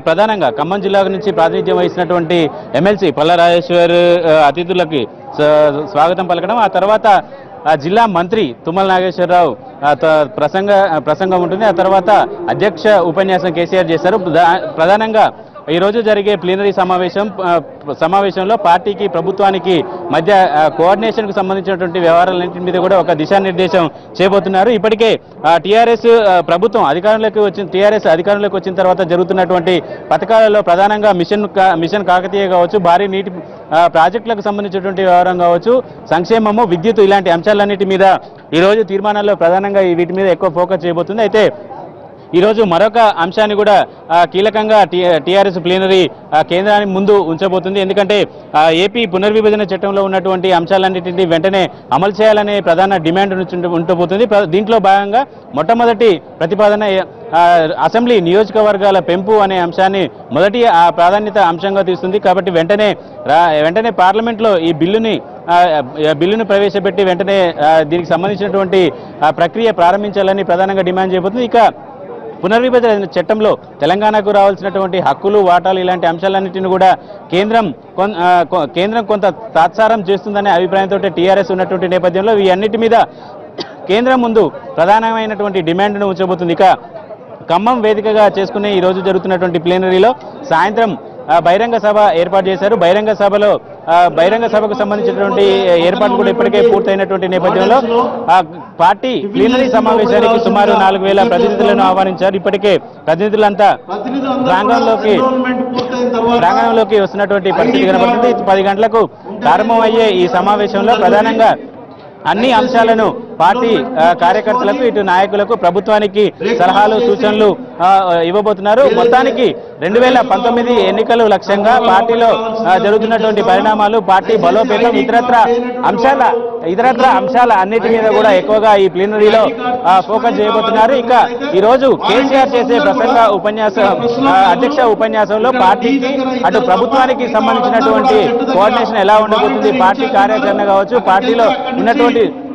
ప్రధానంగా ఖమ్మం జిల్లా నుంచి ప్రాతినిధ్యం వహిస్తున్నటువంటి ఎమ్మెల్సీ పల్లా రాజేశ్వర్ అతిథులకి స్వాగతం పలకడం, ఆ తర్వాత జిల్లా మంత్రి తుమ్మల నాగేశ్వరరావు ప్రసంగం ఉంటుంది. ఆ తర్వాత అధ్యక్ష ఉపన్యాసం కేసీఆర్ చేశారు. ప్రధానంగా ఈ రోజు జరిగే ప్లీనరీ సమావేశంలో పార్టీకి ప్రభుత్వానికి మధ్య కోఆర్డినేషన్ కు సంబంధించినటువంటి వ్యవహారాలన్నింటి మీద కూడా ఒక దిశానిర్దేశం చేయబోతున్నారు. ఇప్పటికే టీఆర్ఎస్ అధికారంలోకి వచ్చిన తర్వాత జరుగుతున్నటువంటి పథకాలలో ప్రధానంగా మిషన్ కాకతీయ కావచ్చు, భారీ నీటి ప్రాజెక్టులకు సంబంధించినటువంటి వ్యవహారం కావచ్చు, సంక్షేమము, విద్యుత్, ఇలాంటి అంశాలన్నిటి మీద ఈ రోజు తీర్మానాల్లో ప్రధానంగా వీటి మీద ఎక్కువ ఫోకస్ చేయబోతుంది. అయితే ఈరోజు మరొక అంశాన్ని కూడా కీలకంగా టీఆర్ఎస్ ప్లీనరీ కేంద్రానికి ముందు ఉంచబోతుంది. ఎందుకంటే ఏపీ పునర్విభజన చట్టంలో ఉన్నటువంటి అంశాలన్నింటినీ వెంటనే అమలు చేయాలనే ప్రధాన డిమాండ్ ఉండబోతుంది. దీంట్లో భాగంగా మొట్టమొదటి ప్రతిపాదన అసెంబ్లీ నియోజకవర్గాల పెంపు అనే అంశాన్ని మొదటి ప్రాధాన్యత అంశంగా తీస్తుంది. కాబట్టి వెంటనే పార్లమెంట్లో ఈ బిల్లును ప్రవేశపెట్టి వెంటనే దీనికి సంబంధించినటువంటి ప్రక్రియ ప్రారంభించాలని ప్రధానంగా డిమాండ్ చేయబోతుంది. ఇక పునర్విభజన చట్టంలో తెలంగాణకు రావాల్సినటువంటి హక్కులు, వాటాలు, ఇలాంటి అంశాలన్నింటినీ కూడా కేంద్రం కొంత తాత్సారం చేస్తుందనే అభిప్రాయంతో టీఆర్ఎస్ ఉన్నటువంటి నేపథ్యంలో ఈ అన్నిటి మీద కేంద్రం ముందు ప్రధానమైనటువంటి డిమాండ్ను ఉంచబోతుంది. ఇక ఖమ్మం వేదికగా చేసుకునే ఈ రోజు జరుగుతున్నటువంటి ప్లీనరీలో సాయంత్రం బహిరంగ సభ ఏర్పాటు చేశారు. బహిరంగ సభకు సంబంధించినటువంటి ఏర్పాట్లు కూడా ఇప్పటికే పూర్తయినటువంటి నేపథ్యంలో పార్టీ ప్లీనరీ సమావేశానికి సుమారు 4,000 ప్రతినిధులను ఆహ్వానించారు. ఇప్పటికే ప్రతినిధులంతా ప్రాంగణంలోకి వస్తున్నటువంటి పరిస్థితి కనబడుతుంది. 10 గంటలకు ప్రారంభమయ్యే ఈ సమావేశంలో ప్రధానంగా అన్ని అంశాలను పార్టీ కార్యకర్తలకు, ఇటు నాయకులకు, ప్రభుత్వానికి సలహాలు, సూచనలు ఇవ్వబోతున్నారు. మొత్తానికి 2019 ఎన్నికలు లక్ష్యంగా పార్టీలో జరుగుతున్నటువంటి పరిణామాలు, పార్టీ బలోపేతం, ఇతరత్ర అంశాల అన్నిటి మీద కూడా ఎక్కువగా ఈ ప్లీనరీలో ఫోకస్ చేయబోతున్నారు. ఇక ఈ రోజు కేసీఆర్ చేసే అధ్యక్ష ఉపన్యాసంలో పార్టీకి, అటు ప్రభుత్వానికి సంబంధించినటువంటి కోఆర్డినేషన్ ఎలా ఉండబోతుంది, పార్టీ కార్యాచరణ కావచ్చు, పార్టీలో ఉన్నటువంటి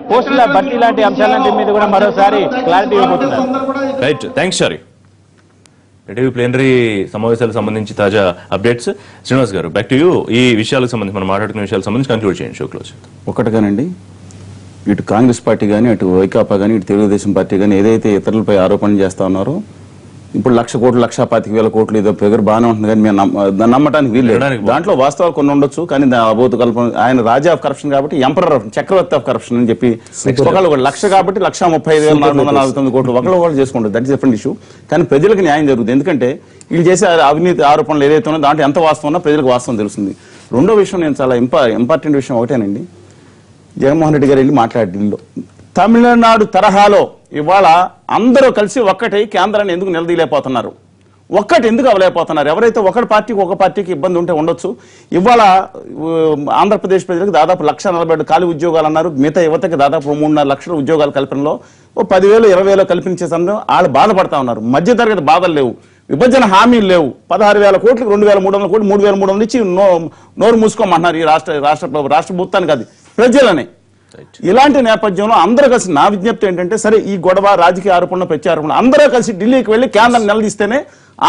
పోస్టుల భర్తీ లాంటి అంశాలంటి మీద కూడా మరోసారి క్లారిటీ ఇవ్వబోతున్నారు. Right, thanks షారీ. ప్లీనరీ సమావేశాలకు సంబంధించి తాజా అప్డేట్స్. శ్రీనివాస్ గారు, బ్యాక్ టు యూ. ఈ విషయాలకు సంబంధించి మనం మాట్లాడుకునే విషయాలకు సంబంధించి కంక్లూడ్ చేయండి షో క్లోజ్. ఒకటిగానండి, ఇటు కాంగ్రెస్ పార్టీ కానీ, అటు వైకాపా కానీ, ఇటు తెలుగుదేశం పార్టీ కానీ ఏదైతే ఇతరులపై ఆరోపణలు చేస్తా ఉన్నారో, ఇప్పుడు 1,00,000 కోట్లు, 1,25,000 కోట్లు ఏదో ఫిగర్ బాగానే ఉంటుంది కానీ మేము నమ్మటానికి వీలు. దాంట్లో వాస్తవాలు కొన్ని ఉండొచ్చు, కానీ అబోధ కల్పన. ఆయన రాజా ఆఫ్ కరప్షన్ కాబట్టి ఎంపరర్, చక్రవర్తి ఆఫ్ కరప్షన్ అని చెప్పి ఒకళ్ళు 1,00,000 కాబట్టి 1,35,449 కోట్లు ఒకళ్ళు చేసుకుంటారు. That is different issue. కానీ ప్రజలకు న్యాయం జరుగుతుంది. ఎందుకంటే వీళ్ళు చేసే అవినీతి ఆరోపణలు ఏదైతే ఉన్నా దాంట్లో ఎంత వాస్తవం ఉన్నా ప్రజలకు వాస్తవం తెలుస్తుంది. రెండో విషయం, నేను చాలా ఇంపార్టెంట్ విషయం ఒకటేనండి, జగన్మోహన్ రెడ్డి గారు వెళ్ళి మాట్లాడే ఢిల్లీలో తమిళనాడు తరహాలో ఇవాళ అందరూ కలిసి ఒక్కటై కేంద్రాన్ని ఎందుకు నిలదీయలేకపోతున్నారు, ఒక్కటి ఎందుకు అవ్వలేకపోతున్నారు? ఎవరైతే ఒక పార్టీకి ఇబ్బంది ఉంటే ఉండొచ్చు. ఇవాళ ఆంధ్రప్రదేశ్ ప్రజలకు దాదాపు 1,40,000 ఖాళీ ఉద్యోగాలు అన్నారు. మిగతా యువతకి దాదాపు 3.5 లక్షల ఉద్యోగాల కల్పనలో 10,000, 20,000 కల్పించే సమయంలో వాళ్ళు బాధపడతా ఉన్నారు. మధ్యతరగతి బాధలు లేవు, విభజన హామీలు లేవు. 16,000 కోట్లకు 2,300 కోట్లు, 3,300 ఇచ్చి నోరు మూసుకోమంటున్నారు ఈ రాష్ట్ర ప్రభుత్వానికి, అది ప్రజలని. ఇలాంటి నేపథ్యంలో అందరూ కలిసి, నా విజ్ఞప్తి ఏంటంటే, సరే ఈ గొడవ, రాజకీయ ఆరోపణలు, ప్రత్యారోపణలు అందరూ కలిసి ఢిల్లీకి వెళ్ళి కేంద్రం నిలదీస్తేనే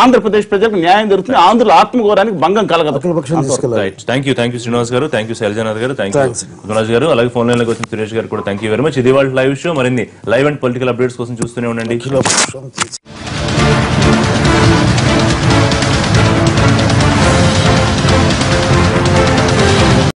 ఆంధ్రప్రదేశ్ ప్రజలకు న్యాయం జరుగుతుంది, ఆంధ్రుల ఆత్మగౌరవానికి భంగం కలగదు. అఖిలపక్షాన్ని తీసుకెళ్ళాలి. రైట్, థ్యాంక్ యూ శ్రీనివాస్ గారు, థ్యాంక్ యూ శైలజానాథ్ గారు, థ్యాంక్ యూ పద్మరాజు గారు, అలాగే ఫోన్ లైన్ లోకి వచ్చిన సురేష్ గారు కూడా థ్యాంక్ యూ వెరీ మచ్. ఇది వాళ్ళ లైవ్ షో. మరిన్ని లైవ్ అండ్ పొలిటికల్ అప్డేట్స్ కోసం చూస్తూనే ఉండండి. అఖిలపక్షం